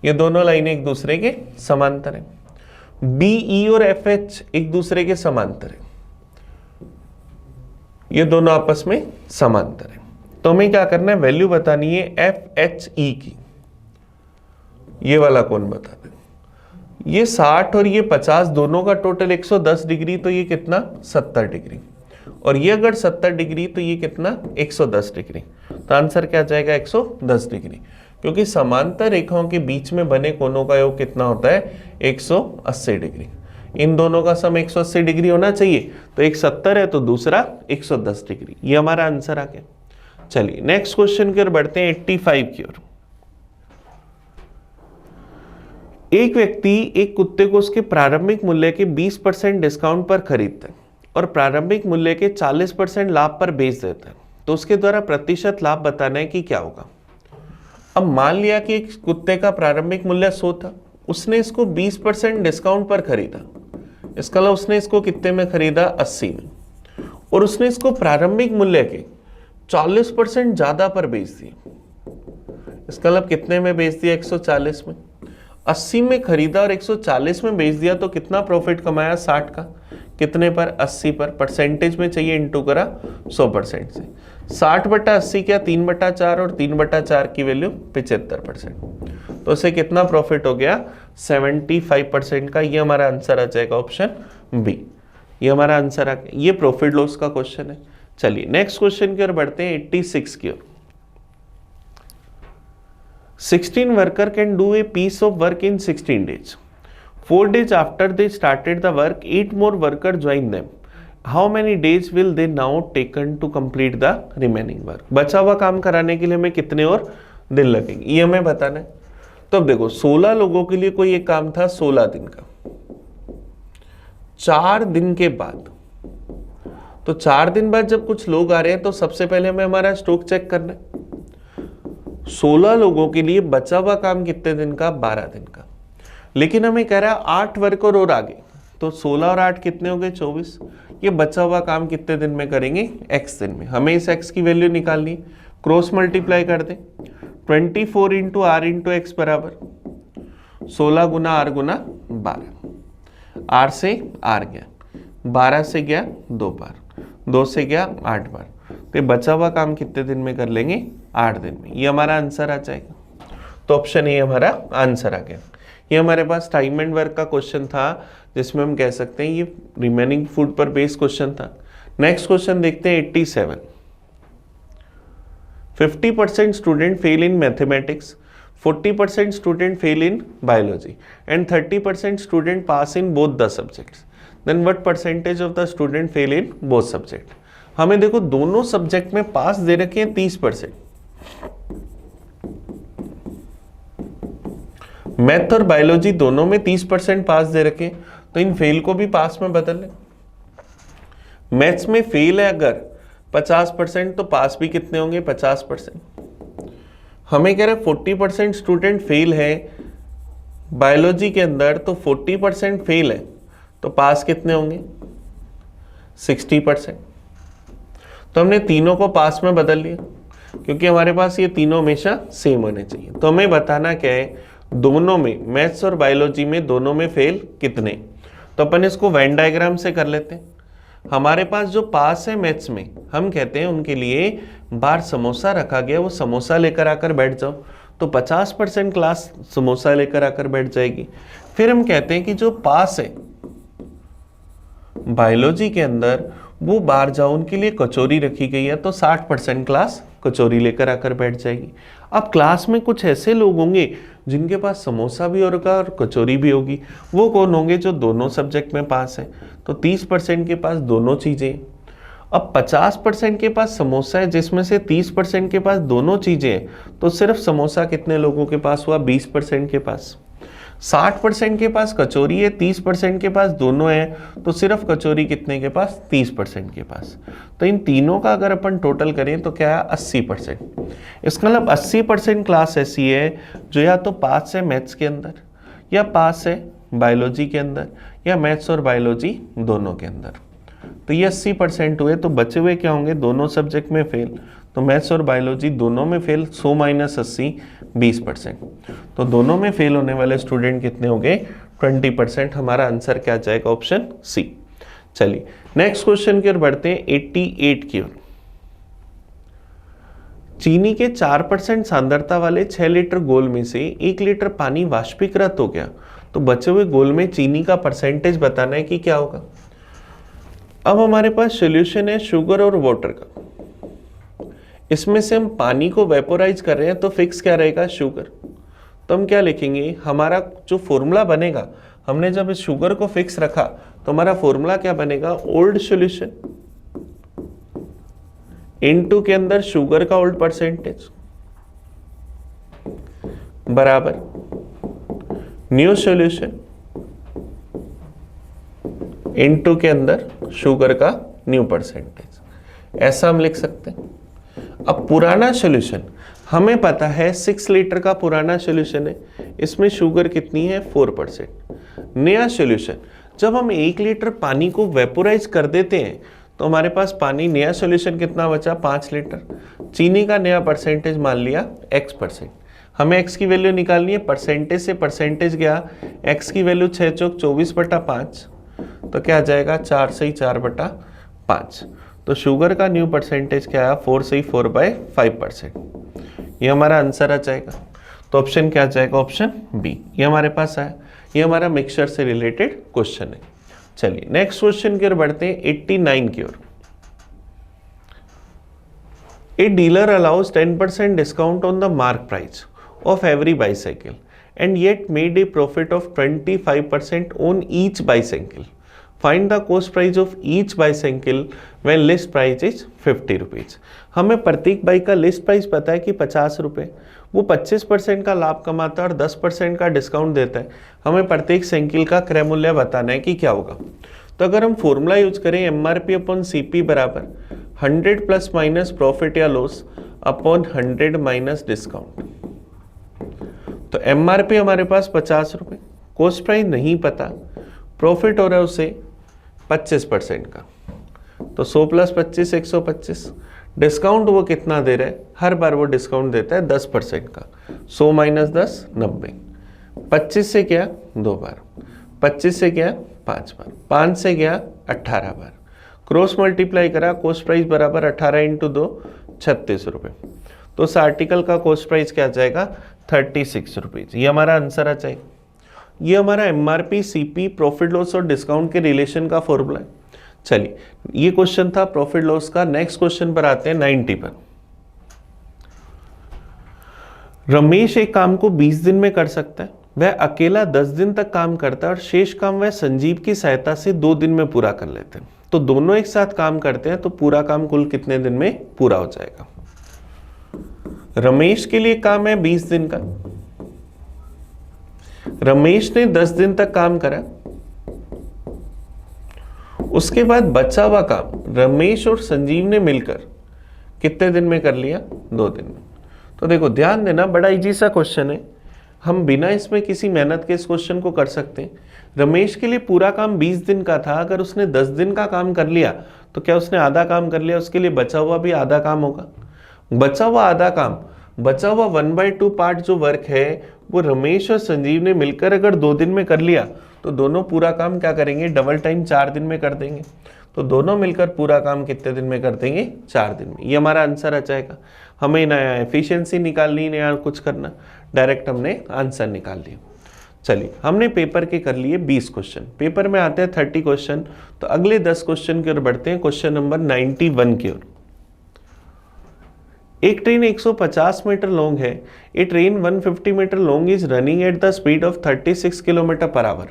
ये दोनों लाइनें एक दूसरे के समांतर है। बी ई और एफ एच एक दूसरे के समांतर है, ये दोनों आपस में समांतर है। तो हमें क्या करना है, वैल्यू बतानी है एफ एच ई की। ये वाला कोण बताना है, ये 60 और ये 50 दोनों का टोटल 110 डिग्री, तो ये कितना 70 डिग्री, और ये अगर 70 डिग्री तो ये कितना 110 डिग्री। तो आंसर क्या जाएगा 110 डिग्री, क्योंकि समांतर रेखाओं के बीच में बने कोणों का योग कितना होता है 180 डिग्री। इन दोनों का सम 180 डिग्री होना चाहिए, तो एक 70 है तो दूसरा 110 डिग्री। ये हमारा आंसर आ गया। चलिए नेक्स्ट क्वेश्चन की ओर बढ़ते हैं 85 की ओर। एक व्यक्ति एक कुत्ते को उसके प्रारंभिक मूल्य के 20% डिस्काउंट पर खरीदता है और प्रारंभिक मूल्य के 40% लाभ पर बेच देता है, तो उसके द्वारा प्रतिशत लाभ बताना है कि क्या होगा। अब मान लिया कि एक कुत्ते का प्रारंभिक मूल्य 100 था, उसने इसको 20% डिस्काउंट पर खरीदा, इसका मतलब उसने इसको कितने में खरीदा 80 में, और उसने इसको प्रारंभिक मूल्य के 40% ज्यादा पर बेच दिया, इसका मतलब कितने में बेच दिया 140 में। 80 में खरीदा और 140 में बेच दिया, तो कितना प्रॉफिट कमाया 60 का, कितने पर 80 पर, परसेंटेज में चाहिए इंटू करा 100% से। 60/80 क्या 3/4 और 3/4 की वैल्यू 75%, तो उसे कितना प्रॉफिट हो गया 75% का। ये हमारा आंसर आ जाएगा ऑप्शन बी। ये हमारा आंसर आ गया। ये प्रॉफिट लॉस का क्वेश्चन है। चलिए नेक्स्ट क्वेश्चन की ओर बढ़ते हैं 86 की ओर। 16 worker can do a piece of work in 16 days. 4 days after they started the work, 8 more workers joined them. How many days will they now taken to complete the remaining work? बचा हुआ काम कराने के लिए हमें कितने और दिन लगेंगे, ये हमें बताना है। तो अब देखो 16 लोगों के लिए कोई एक काम था 16 दिन का, 4 दिन के बाद, तो 4 दिन बाद जब कुछ लोग आ रहे हैं तो सबसे पहले हमें हमारा स्टॉक चेक करना है। 16 लोगों के लिए बचा हुआ काम कितने दिन का 12 दिन का, लेकिन हमें कह रहा है 8 वर्कर और आगे, तो 16 और 8 कितने हो गए 24। ये बचा हुआ काम कितने दिन में करेंगे x दिन में। हमें इस x की वैल्यू निकालनी, क्रॉस मल्टीप्लाई कर दें। 24 इंटू आर इंटू एक्स बराबर 16 गुना आर गुना 12। आर से आर गया, 12 से गया 2 बार, 2 से गया 8 बार, तो बचा हुआ काम कितने दिन में कर लेंगे 8 दिन में। ये हमारा आंसर आ जाएगा। तो ऑप्शन ए हमारा आंसर आ गया। ये हमारे पास टाइम एंड वर्क का क्वेश्चन था, जिसमें हम कह सकते हैं ये रिमेनिंग फूड पर बेस्ड क्वेश्चन था। नेक्स्ट क्वेश्चन देखते हैं 87। 50% student fail in mathematics, 40% student fail in biology and 30% student pass in both the subjects, then what percentage of the student fail in both subject. हमें देखो दोनों subject में पास दे रखे हैं 30%, मैथ और बायोलॉजी दोनों में 30% पास दे रखे, तो इन फेल को भी पास में बदल लें। मैथ्स में फेल है अगर 50%, तो पास भी कितने होंगे 50%। हमें कह रहे 40% स्टूडेंट फेल है बायोलॉजी के अंदर तो 40% फेल है, तो पास कितने होंगे? 60%। तो हमने तीनों को पास में बदल लिया, क्योंकि हमारे पास ये तीनों हमेशा सेम होने चाहिए। तो हमें बताना क्या है, दोनों में, मैथ्स और बायोलॉजी में, दोनों में फेल कितने। तो अपन इसको वेन डायग्राम से कर लेते हैं। हमारे पास जो पास है मैथ्स में, हम कहते हैं उनके लिए बाहर समोसा रखा गया, वो समोसा लेकर आकर बैठ जाओ, तो 50% क्लास समोसा लेकर आकर बैठ जाएगी। फिर हम कहते हैं कि जो पास है बायोलॉजी के अंदर, वो बाहर जाओ, उनके लिए कचौरी रखी गई है, तो 60% क्लास कचौरी लेकर आकर बैठ जाएगी। अब क्लास में कुछ ऐसे लोग होंगे जिनके पास समोसा भी होगा और कचौरी भी होगी, वो कौन होंगे? जो दोनों सब्जेक्ट में पास है। तो 30% के पास दोनों चीजें। अब 50% के पास समोसा है, जिसमें से 30% के पास दोनों चीजें हैं, तो सिर्फ समोसा कितने लोगों के पास हुआ? 20% के पास। 60% के पास कचौरी है, 30% के पास दोनों है, तो सिर्फ कचौरी कितने के पास? 30% के पास। तो इन तीनों का अगर अपन टोटल करें तो क्या है? 80%। इसका मतलब 80% क्लास ऐसी है जो या तो पास है मैथ्स के अंदर, या पास है बायोलॉजी के अंदर, या मैथ्स और बायोलॉजी दोनों के अंदर। तो ये 80% हुए, तो बचे हुए क्या होंगे? दोनों सब्जेक्ट में फेल, तो मैथ्स और बायोलॉजी दोनों में फेल। 100 - 80 20%। तो दोनों में फेल होने वाले स्टूडेंट कितने हो गए? 20%। हमारा आंसर क्या जाएगा? Option C. चलिए नेक्स्ट क्वेश्चन की ओर बढ़ते हैं, 88 की ओर। चीनी के 4% सांद्रता वाले 6 लीटर घोल में से 1 लीटर पानी वाष्पीकृत हो गया, तो बचे हुए घोल में चीनी का परसेंटेज बताना है कि क्या होगा। अब हमारे पास सॉल्यूशन है शुगर और वाटर का, इसमें से हम पानी को वेपोराइज कर रहे हैं, तो फिक्स क्या रहेगा? शुगर। तो हम क्या लिखेंगे? हमारा जो फॉर्मूला बनेगा, हमने जब इस शुगर को फिक्स रखा तो हमारा फॉर्मूला क्या बनेगा? ओल्ड सॉल्यूशन इनटू के अंदर शुगर का ओल्ड परसेंटेज बराबर न्यू सॉल्यूशन इनटू के अंदर शुगर का न्यू परसेंटेज। ऐसा हम लिख सकते हैं। अब पुराना सॉल्यूशन हमें पता है 6 लीटर का पुराना सॉल्यूशन है, इसमें शुगर कितनी है? 4%। नया सॉल्यूशन, जब हम 1 लीटर पानी को वेपोराइज कर देते हैं तो हमारे पास पानी, नया सॉल्यूशन कितना बचा? 5 लीटर। चीनी का नया परसेंटेज मान लिया x%। हमें x की वैल्यू निकालनी है, परसेंटेज से परसेंटेज गया, x की वैल्यू 6 चौक 24/5, तो क्या आ जाएगा? 4 से 4/5। तो शुगर का न्यू परसेंटेज क्या आया? 4 से 4/5%। ये हमारा आंसर आ जाएगा। तो ऑप्शन क्या आ जाएगा? Option B. ये हमारे पास आया। ये हमारा मिक्सचर से रिलेटेड क्वेश्चन है। चलिए नेक्स्ट क्वेश्चन की ओर बढ़ते हैं, 89 की ओर। A dealer allows 10% discount on the mark price of every bicycle and yet made a profit of 25% on each bicycle. Find the cost price of each bicycle when list price is 50 rupees. हमें प्रत्येक bike का list price पता है कि 50 रुपये, वो 25% का लाभ कमाता है और 10% का डिस्काउंट देता है। हमें प्रत्येक साइकिल का क्रय मूल्य बताना है कि क्या होगा। तो अगर हम फॉर्मूला यूज करें MRP अपॉन CP बराबर 100 प्लस माइनस प्रॉफिट या लॉस अपॉन 100 माइनस डिस्काउंट। तो MRP हमारे पास 50 रुपये, कॉस्ट प्राइस नहीं पता, प्रॉफिट हो रहा है उसे 25% का, तो 100 प्लस 25 125। डिस्काउंट वो कितना दे रहा है? हर बार वो डिस्काउंट देता है 10% का। 100 माइनस 10 90। 25 से क्या? 2 बार। 25 से क्या? 5 बार। 5 से क्या? 18 बार। क्रॉस मल्टीप्लाई करा, कॉस्ट प्राइस बराबर 18 इंटू 2 36 रुपये। तो उस आर्टिकल का कॉस्ट प्राइस क्या आ जाएगा? 36 रुपीज। ये हमारा आंसर आ जाएगा। ये हमारा MRP CP प्रॉफिट लॉस और डिस्काउंट के रिलेशन का फॉर्मूला है। चलिए ये क्वेश्चन था प्रॉफिट लॉस का। नेक्स्ट क्वेश्चन पर आते हैं 90 पर। रमेश एक काम को 20 दिन में कर सकता है, वह अकेला 10 दिन तक काम करता है और शेष काम वह संजीव की सहायता से 2 दिन में पूरा कर लेते हैं। तो दोनों एक साथ काम करते हैं, तो पूरा काम कुल कितने दिन में पूरा हो जाएगा? रमेश के लिए काम है 20 दिन का, रमेश ने 10 दिन तक काम करा, उसके बाद बचा हुआ काम रमेश और संजीव ने मिलकर कितने दिन में कर लिया? 2 दिन में। तो देखो ध्यान देना, बड़ा इजी सा क्वेश्चन है। हम बिना इसमें किसी मेहनत के इस क्वेश्चन को कर सकते हैं। रमेश के लिए पूरा काम 20 दिन का था, अगर उसने 10 दिन का काम कर लिया तो क्या उसने आधा काम कर लिया? उसके लिए बचा हुआ भी आधा काम होगा। बचा हुआ आधा काम, बचा हुआ 1/2 पार्ट जो वर्क है वो रमेश और संजीव ने मिलकर अगर 2 दिन में कर लिया तो दोनों पूरा काम क्या करेंगे? डबल टाइम 4 दिन में कर देंगे। तो दोनों मिलकर पूरा काम कितने दिन में कर देंगे? 4 दिन में। ये हमारा आंसर आ जाएगा। हमें नया एफिशिएंसी निकालनी, नया कुछ करना, डायरेक्ट हमने आंसर निकाल लिया। चलिए, हमने पेपर के कर लिए 20 क्वेश्चन, पेपर में आते हैं 30 क्वेश्चन। तो अगले 10 क्वेश्चन की ओर बढ़ते हैं, क्वेश्चन नंबर 91 की ओर। एक ट्रेन 150 मीटर लॉन्ग है। A train 150 metre long is running at the speed of 36 kilometre per hour.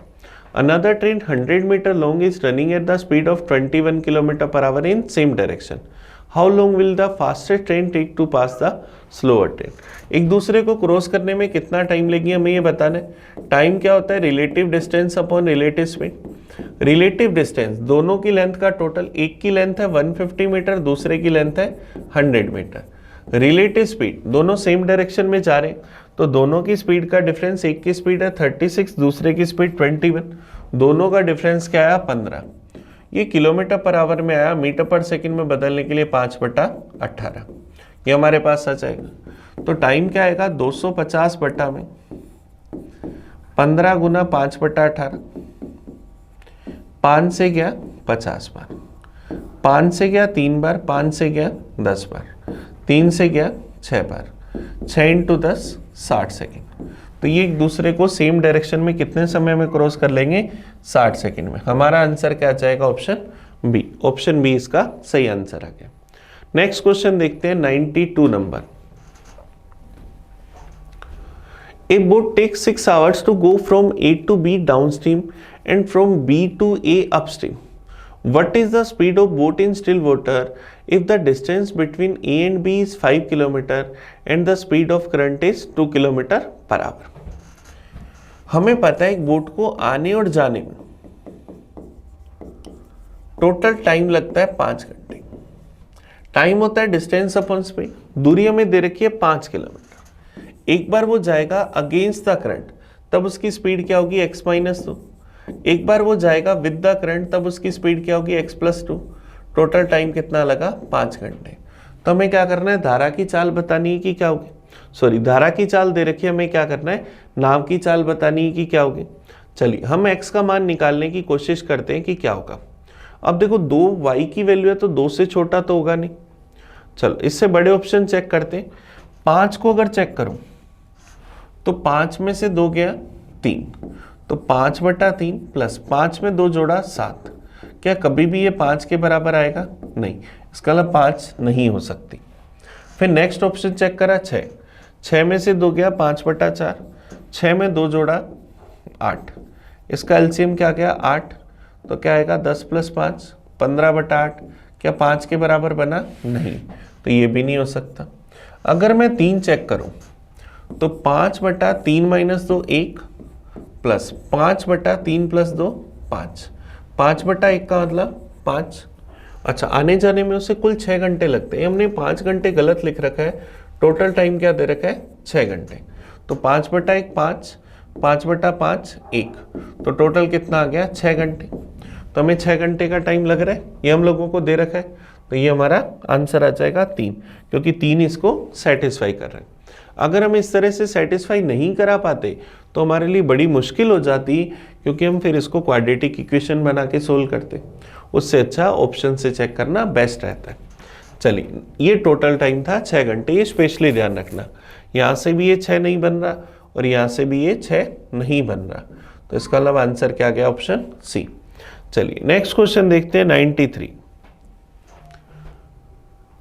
Another train 100 meter long is running at the speed of 21 km per hour in same direction. How long will the fastest train take to pass the slower train? एक दूसरे को cross करने में कितना time लेगी हमें ये बताना है। टाइम क्या होता है? Relative distance upon relative speed. Relative distance दोनों की लेंथ का टोटल, एक की लेंथ है 150 मीटर, दूसरे की लेंथ है 100 मीटर। रिलेटिव स्पीड दोनों सेम डायरेक्शन में जा रहे हैं तो दोनों की स्पीड का डिफरेंस, एक की स्पीड है 36, दूसरे की स्पीड 21, दोनों का डिफरेंस क्या आया? 15। ये किलोमीटर पर आवर में आया, मीटर पर सेकंड में बदलने के लिए 5/18 ये हमारे पास आ जाएगा। तो टाइम क्या आएगा? 250 बटा में 15 गुना 5/18, 5 से गया 50 बार, 5 से गया 3 बार, 5 से गया 10 बार, 3 से गया 6 बार, 6 × 10 60 सेकेंड। तो ये एक दूसरे को सेम डायरेक्शन में कितने समय में क्रॉस कर लेंगे? 60 सेकेंड में। हमारा आंसर क्या जाएगा? Option B. ऑप्शन बी इसका सही आंसर आ गया। नेक्स्ट क्वेश्चन देखते हैं 92 number. A boat takes 6 hours to go from A to B downstream and from B to A upstream. What is the speed of boat in still water if the distance between A and B is 5 km and the speed of current is 2 km per hour? हमें पता है एक boat को आने और जाने में total time लगता है 5 घंटे। टाइम होता है डिस्टेंस अपॉन स्पीड। दूरी हमें दे रखी है 5 किलोमीटर। एक बार वो जाएगा अगेंस्ट द करंट, तब उसकी स्पीड क्या होगी? x-2। एक बार वो जाएगा विद द करंट, तब उसकी स्पीड क्या होगी? x+2। टोटल टाइम कितना लगा? 5 घंटे। तो हमें क्या करना है? धारा की चाल बतानी है कि क्या होगी, सॉरी धारा की चाल दे रखी है, हमें क्या करना है? नाव की चाल बतानी है कि क्या होगी। चलिए, हम x का मान निकालने की कोशिश करते हैं कि क्या होगा। अब देखो 2y की वैल्यू है तो 2 से छोटा तो होगा नहीं। चलो इससे बड़े ऑप्शन चेक करते हैं। 5 को अगर चेक करूं तो 5 में से 2 गया 3, तो 5/3 प्लस 5 में 2 जोड़ा 7। क्या कभी भी ये 5 के बराबर आएगा? नहीं, इसका मतलब 5 नहीं हो सकती। फिर नेक्स्ट ऑप्शन चेक करा 6, 6 में से 2 गया 5/4, 6 में 2 जोड़ा 8, इसका एलसीएम क्या गया? 8। तो क्या आएगा? 10 + 5 15/8। क्या 5 के बराबर बना? नहीं, तो ये भी नहीं हो सकता। अगर मैं 3 चेक करूं तो 5/3 - 2 1 प्लस 5/3 + 2 5, 5/1 का मतलब 5। अच्छा, आने जाने में उसे कुल 6 घंटे लगते हैं, हमने 5 घंटे गलत लिख रखा है। टोटल टाइम क्या दे रखा है? 6 घंटे। तो 5/1 5, 5/5 1, तो टोटल कितना आ गया? 6 घंटे। तो हमें 6 घंटे का टाइम लग रहा है, ये हम लोगों को दे रखा है। तो ये हमारा आंसर आ जाएगा 3, क्योंकि 3 इसको सेटिस्फाई कर रहे हैं। अगर हम इस तरह से सेटिस्फाई नहीं करा पाते तो हमारे लिए बड़ी मुश्किल हो जाती, क्योंकि हम फिर इसको क्वाड्रेटिक इक्वेशन बना के सोल्व करते। उससे अच्छा ऑप्शन से चेक करना बेस्ट रहता है। चलिए, ये टोटल टाइम था 6 घंटे। ये स्पेशली ध्यान रखना, यहाँ से भी ये 6 नहीं बन रहा और यहाँ से भी ये 6 नहीं बन रहा। तो इसका मतलब आंसर क्या गया? Option C. चलिए नेक्स्ट क्वेश्चन देखते हैं 93।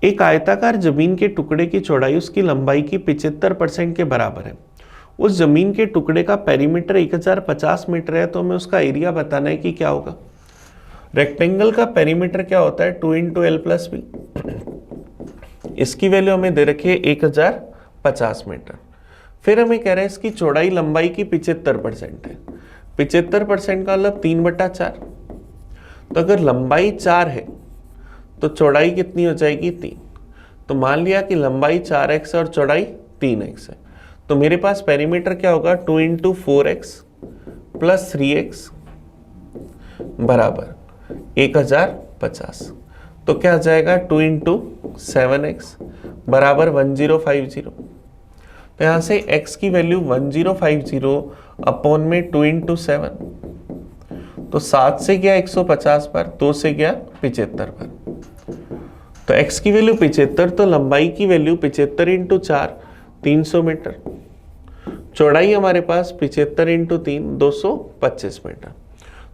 एक आयताकार जमीन के टुकड़े की चौड़ाई उसकी लंबाई की 75% के बराबर है। उस जमीन के टुकड़े का पेरीमीटर 1050 मीटर है, तो हमें उसका एरिया बताना है कि क्या होगा। रेक्टेंगल का पेरीमीटर क्या होता है? 2 × L + B। इसकी वैल्यू हमें दे रखी है 1050 मीटर। फिर हमें कह रहा है इसकी चौड़ाई लंबाई की 75% है। 75% का मतलब 3/4। तो अगर लंबाई 4 है तो चौड़ाई कितनी हो जाएगी? 3। तो मान लिया कि लंबाई 4x है और चौड़ाई 3x है, तो मेरे पास पेरीमीटर क्या होगा, 2 इंटू 4x प्लस 3x बराबर 1050। तो क्या आ जाएगा, 2 इंटू 7x बराबर 1050। तो यहाँ से x की वैल्यू 1050 अपॉन में 2 इंटू 7, तो 7 से गया 150 पर, 2 से गया 75 पर। तो x की वैल्यू 75, तो लंबाई की वैल्यू 75 इंटू 4 300 मीटर। चौड़ाई हमारे पास 75 इंटू 3 225 मीटर।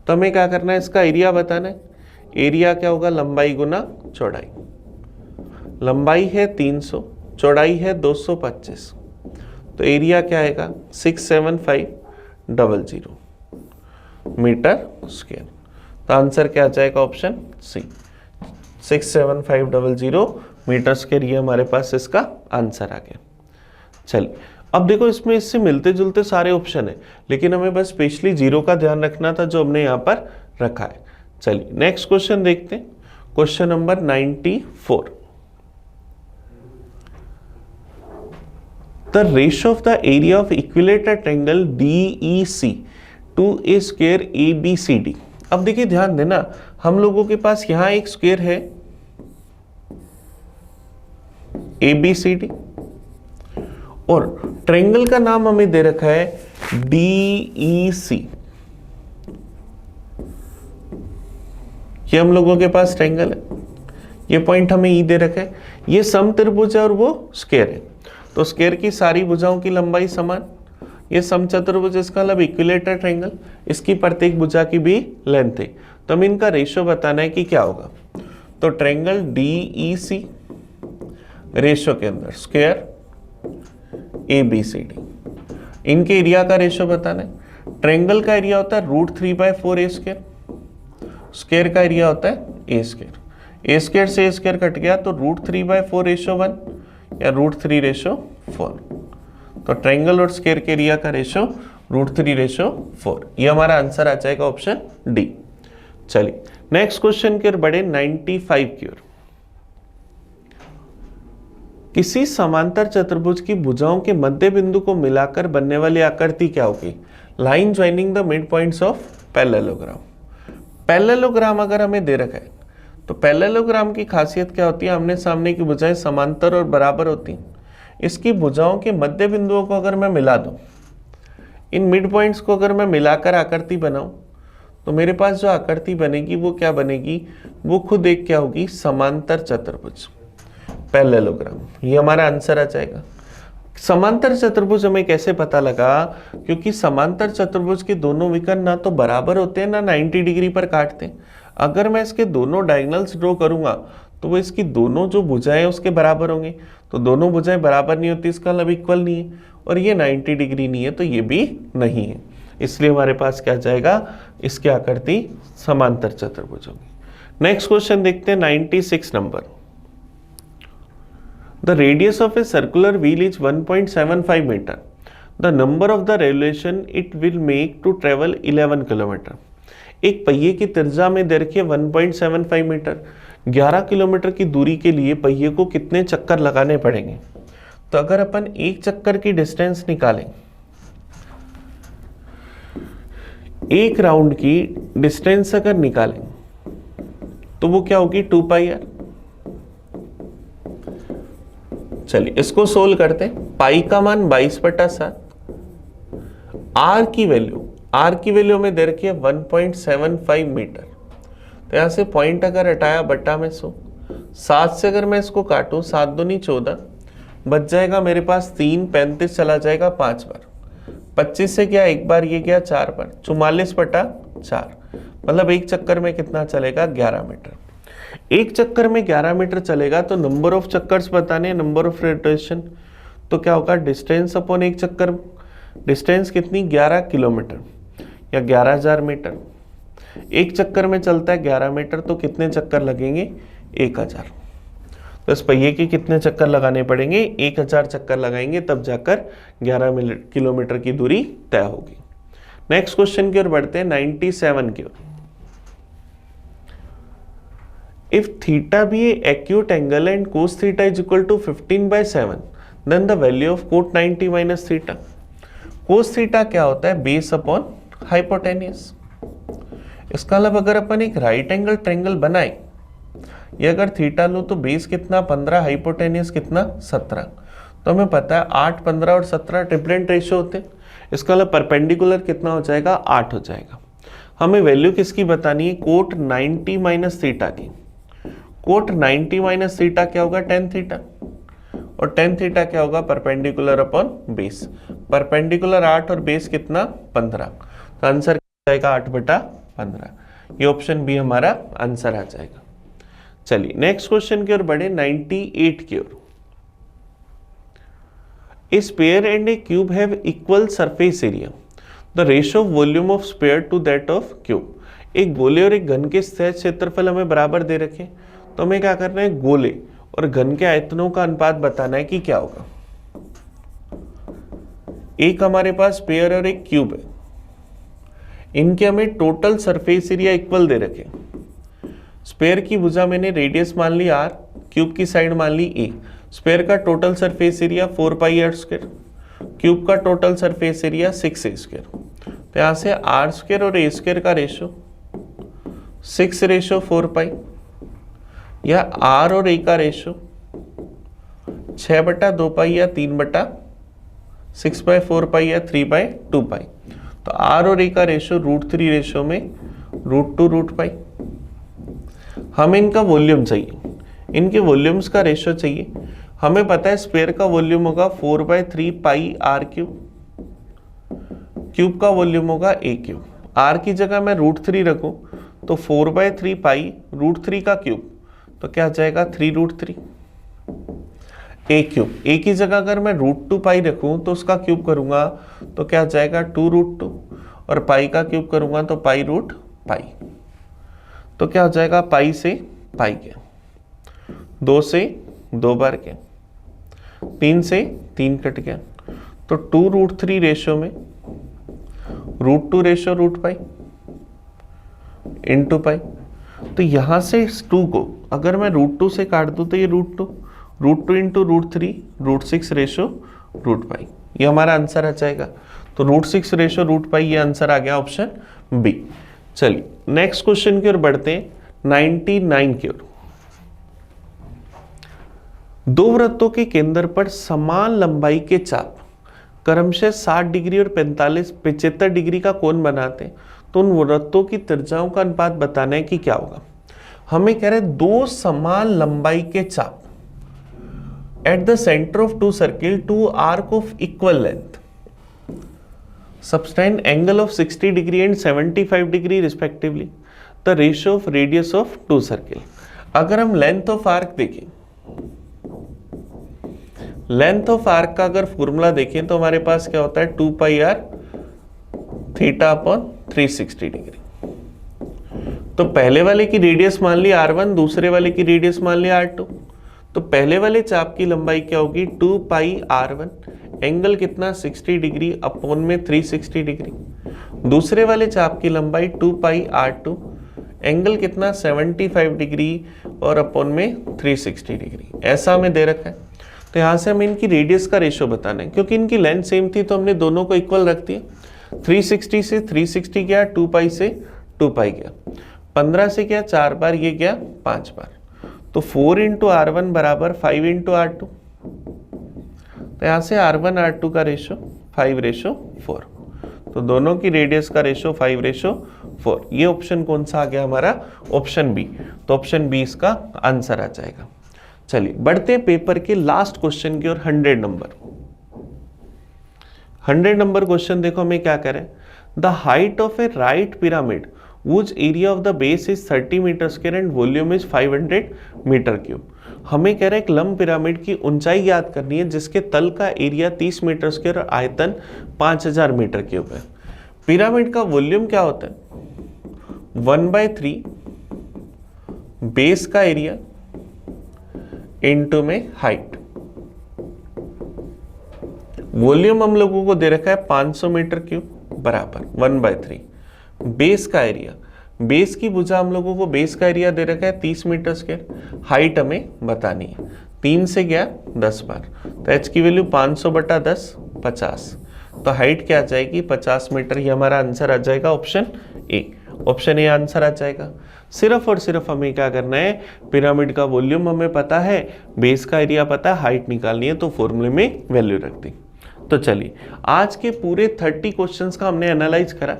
तो हमें क्या करना है, इसका एरिया बताना है। एरिया क्या होगा, लंबाई गुना चौड़ाई। लंबाई है 300, चौड़ाई है 225, तो एरिया क्या आएगा 67500 मीटर स्क्वायर। तो आंसर क्या आ जाएगा, ऑप्शन सी 67500 मीटर स्क्वायर। ये हमारे पास इसका आंसर आ गया। चलिए अब देखो, इसमें इससे मिलते जुलते सारे ऑप्शन है, लेकिन हमें बस स्पेशली जीरो का ध्यान रखना था जो हमने यहाँ पर रखा है। चलिए नेक्स्ट क्वेश्चन देखते हैं, question number 94। The ratio of the area of equilateral triangle DEC to a square ABCD। अब देखिए ध्यान देना, हम लोगों के पास यहां एक स्क्वायर है ABCD और ट्रायंगल का नाम हमें दे रखा है DEC। ये हम लोगों के पास ट्रायंगल है, ये पॉइंट हमें ई दे रखा है, ये समत्रिभुज है और वो स्क्वायर है। तो स्क्वायर की सारी भुजाओं की लंबाई समान, ये समचतुर्भुज इसका मतलब इक्विलेटरल ट्रायंगल, इसकी प्रत्येक भुजा की भी लेंथ है। तो हमें इनका रेशियो बताना है कि क्या होगा। तो ट्रायंगल DEC रेशियो के अंदर स्क्वायर ABCD, इनके एरिया का रेशियो बताना है। ट्रायंगल का एरिया होता है √3/4a², स्क्वायर का एरिया होता है a²। a² से a² कट गया तो √3/4:1 या √3:4। तो ट्रायंगल और स्क्वायर के एरिया का रेशियो √3:4। ये हमारा आंसर आ जाएगा ऑप्शन डी। चलिए नेक्स्ट क्वेश्चन की ओर बढ़े, 95 की ओर। किसी समांतर चतुर्भुज की भुजाओं के मध्य बिंदु को मिलाकर बनने वाली आकृति क्या होगी, line joining the mid points of parallelogram. Parallelogram अगर हमें दे रखा है तो पैरेललोग्राम की खासियत क्या होती है, आमने सामने की भुजाएं समांतर और बराबर होती हैं। इसकी भुजाओं के मध्य बिंदुओं को अगर मैं मिला दूं, इन मिड पॉइंट्स को अगर मैं मिलाकर आकृति बनाऊं, तो मेरे पास जो आकृति बनेगी वो क्या बनेगी, वो खुद एक क्या होगी, समांतर चतुर्भुज पैरेललोग्राम। ये हमारा आंसर आ जाएगा। समांतर चतुर्भुज हमें कैसे पता लगा, क्योंकि समांतर चतुर्भुज के दोनों विकर्ण ना तो बराबर होते हैं ना 90 डिग्री पर काटते हैं। अगर मैं इसके दोनों डायगोनल्स ड्रॉ करूंगा तो वो इसकी दोनों जो भुजाएं उसके बराबर होंगे। तो दोनों भुजाएं बराबर नहीं होती, इसका मतलब इक्वल नहीं है, और ये 90 डिग्री नहीं है तो ये भी नहीं है। इसलिए हमारे पास क्या जाएगा, इसकी आकृति समांतर चतुर्भुज होगी। नेक्स्ट क्वेश्चन देखते हैं 96 number. The radius of a circular wheel is 1.75 meter. The number of the revolution it will make to travel 11 kilometre. एक पहिए की त्रिज्या में दे रखी है 1.75 मीटर, 11 किलोमीटर की दूरी के लिए पहिए को कितने चक्कर लगाने पड़ेंगे। तो अगर अपन एक चक्कर की डिस्टेंस निकालें, एक राउंड की डिस्टेंस अगर निकालें तो वो क्या होगी, 2πr। चलिए इसको सोल्व करते हैं। पाई का मान 22/7, आर की वैल्यू में दे रखी है 1.75 मीटर। तो यहां से पॉइंट अगर हटाया बट्टा में 100, 7 से अगर मैं इसको काटूं, 7 दूनी 14, बच जाएगा मेरे पास 3, 35 चला जाएगा 5 बार, 25 से गया एक बार, ये गया 4 बार, 44/4, मतलब एक चक्कर में कितना चलेगा, 11 मीटर। एक चक्कर में 11 मीटर चलेगा तो नंबर ऑफ चक्कर्स बताने, नंबर ऑफ रोटेशन, तो क्या होगा, डिस्टेंस अपॉन एक चक्कर। डिस्टेंस कितनी, 11 किलोमीटर या 11,000 मीटर। एक चक्कर में चलता है 11 मीटर, तो कितने चक्कर लगेंगे, 1000। तो इस पहिए के कितने चक्कर लगाने पड़ेंगे, 1000 चक्कर लगाएंगे, तब जाकर 11 किलोमीटर की दूरी तय होगी। नेक्स्ट क्वेश्चन की ओर बढ़ते हैं 97 की ओर। If theta be a acute angle and cos theta is equal to 15/7, then the value of cot 90 minus theta. Cos theta क्या होता है? Base upon hypotenuse. इसका मतलब अगर अपन एक राइट एंगल ट्रायंगल बनाए, ये अगर थीटा लो तो बेस कितना 15, हाइपोटेनियस कितना 17। तो हमें पता है 8, 15 और 17 ट्रिपलेंट रेशियो होते हैं। इसका मतलब परपेंडिकुलर कितना हो जाएगा? 8 हो जाएगा। हमें वैल्यू किसकी बतानी है? कोट 90 माइनस थीटा की। कोट 90 माइनस थीटा क्या होगा? tan theta. और tan थीटा क्या होगा? Perpendicular upon base. परपेंडिकुलर 8 और बेस कितना 15। तो आंसर क्या जाएगा? 8/15। ये ऑप्शन बी हमारा आंसर आ जाएगा। चलिए नेक्स्ट क्वेश्चन की ओर बढ़े, 98 की ओर। A sphere and a cube have equal surface area. The ratio of volume of sphere to that of cube. एक गोले और एक घन के सहज क्षेत्रफल हमें बराबर दे रखे, तो हमें क्या करना है? गोले और घन के आयतनों का अनुपात बताना है कि क्या होगा। एक हमारे पास स्फीयर और एक क्यूब है, इनके हमें टोटल सरफेस एरिया इक्वल दे रखे। स्फीयर की भुजा मैंने रेडियस मान ली r, क्यूब की साइड मान ली a। स्फीयर का total surface area 4πr², cube का टोटल सरफेस एरिया 6a²। तो यहाँ से r² और a² का रेशो 6:4π, या r और a का रेशो 6/2π या 3/6/4π या 3/2π। तो r और a का रेशो √3 रेशो में √2√π। हमें इनका वॉल्यूम चाहिए, इनके वॉल्यूम्स का रेशो चाहिए। हमें पता है स्फीयर का वॉल्यूम होगा 4/3πr³, क्यूब का वॉल्यूम होगा a³। r की जगह मैं √3 रखूं तो 4/3π√3 का क्यूब, तो क्या आ जाएगा? 3√3। a³ a की जगह अगर मैं √2π रखूं तो उसका क्यूब करूंगा तो क्या आ जाएगा? 2√2, और पाई का क्यूब करूंगा तो π√π। तो क्या हो जाएगा? पाई से पाई गया, 2 से 2 बार गया, 3 से 3 कट गया, तो 2√3 रेशो में √2 रेशो √π इंटू पाई। तो यहां से इस 2 को अगर मैं √2 से काट दूं तो ये √2 इंटू √3 √6 रेशो √π। ये हमारा आंसर आ जाएगा। तो √6 रेशो √π, ये आंसर आ गया ऑप्शन बी। चलिए नेक्स्ट क्वेश्चन की ओर बढ़ते हैं, 99 की ओर। दो वृत्तों के केंद्र पर समान लंबाई के चाप क्रमशः 60 डिग्री और 75 डिग्री का कोण बनाते हैं, तो उन वृत्तों की त्रिज्याओं का अनुपात बताना है कि क्या होगा। हमें कह रहे हैं दो समान लंबाई के चाप at the centre of two circle two arc of equal length subtend angle of 60 degree and 75 degree respectively, the ratio of radius of two circle। अगर हम लेंथ ऑफ आर्क देखें, लेंथ ऑफ आर्क का अगर formula देखें तो हमारे पास क्या होता है? 2πr theta upon 360 degree. तो पहले वाले की रेडियस मान ली r1, दूसरे वाले की रेडियस मान ली r2। तो पहले वाले चाप की लंबाई क्या होगी? 2πr1, एंगल कितना? 60 डिग्री अपॉन में 360 डिग्री। दूसरे वाले चाप की लंबाई 2πr2, एंगल कितना? 75 डिग्री और अपॉन में 360 डिग्री। ऐसा हमें दे रखा है। तो यहाँ से हमें इनकी रेडियस का रेशो बताना है। क्योंकि इनकी लेंथ सेम थी तो हमने दोनों को इक्वल रख दिया। 360 से 360 गया, 2π से 2π गया, 15 से क्या 4 बार, ये गया 5 बार। तो 4 इंटू r1 बराबर 5 इंटू r2। तो यहाँ से r1 r2 का रेशो 5:4। तो दोनों की रेडियस का रेशो 5:4। ये ऑप्शन कौन सा आ गया हमारा? Option B. तो ऑप्शन बी इसका आंसर आ जाएगा। चलिए बढ़ते हैं पेपर के लास्ट क्वेश्चन की ओर, 100 नंबर। 100 नंबर क्वेश्चन देखो हमें क्या कह रहे हैं। The height of a right pyramid whose area of the base is 30 metre square and volume is 500 metre cube. हमें कह रहे हैं एक लंब पिरामिड की ऊंचाई याद करनी है जिसके तल का एरिया 30 मीटर स्क्वायर और आयतन 5000 मीटर क्यूब है। पिरामिड का वॉल्यूम क्या होता है? 1/3 बेस का एरिया इनटू में हाइट। वॉल्यूम हम लोगों को दे रखा है 500 मीटर क्यूब बराबर 1/3 बेस का एरिया। बेस की भुजा हम लोगों को बेस का एरिया दे रखा है 30 मीटर स्क्वायर। हाइट हमें बतानी है। 3 से गया 10 बार, तो h की वैल्यू 500/10 50। तो हाइट क्या आ जाएगी 50 मीटर। ये हमारा आंसर आ जाएगा option A. Option A answer आ जाएगा। सिर्फ और सिर्फ हमें क्या करना है, पिरामिड का वॉल्यूम हमें पता है, बेस का एरिया पता है, हाइट निकालनी है तो फॉर्मूले में वैल्यू रख दी। तो चलिए आज के पूरे 30 क्वेश्चंस का हमने एनालाइज करा।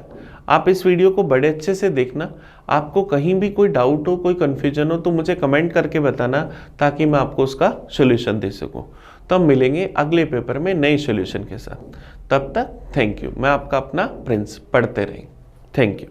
आप इस वीडियो को बड़े अच्छे से देखना। आपको कहीं भी कोई डाउट हो, कोई कंफ्यूजन हो तो मुझे कमेंट करके बताना, ताकि मैं आपको उसका सॉल्यूशन दे सकूं। तब मिलेंगे अगले पेपर में नए सॉल्यूशन के साथ। तब तक थैंक यू। मैं आपका अपना प्रिंस, पढ़ते रहें। Thank you.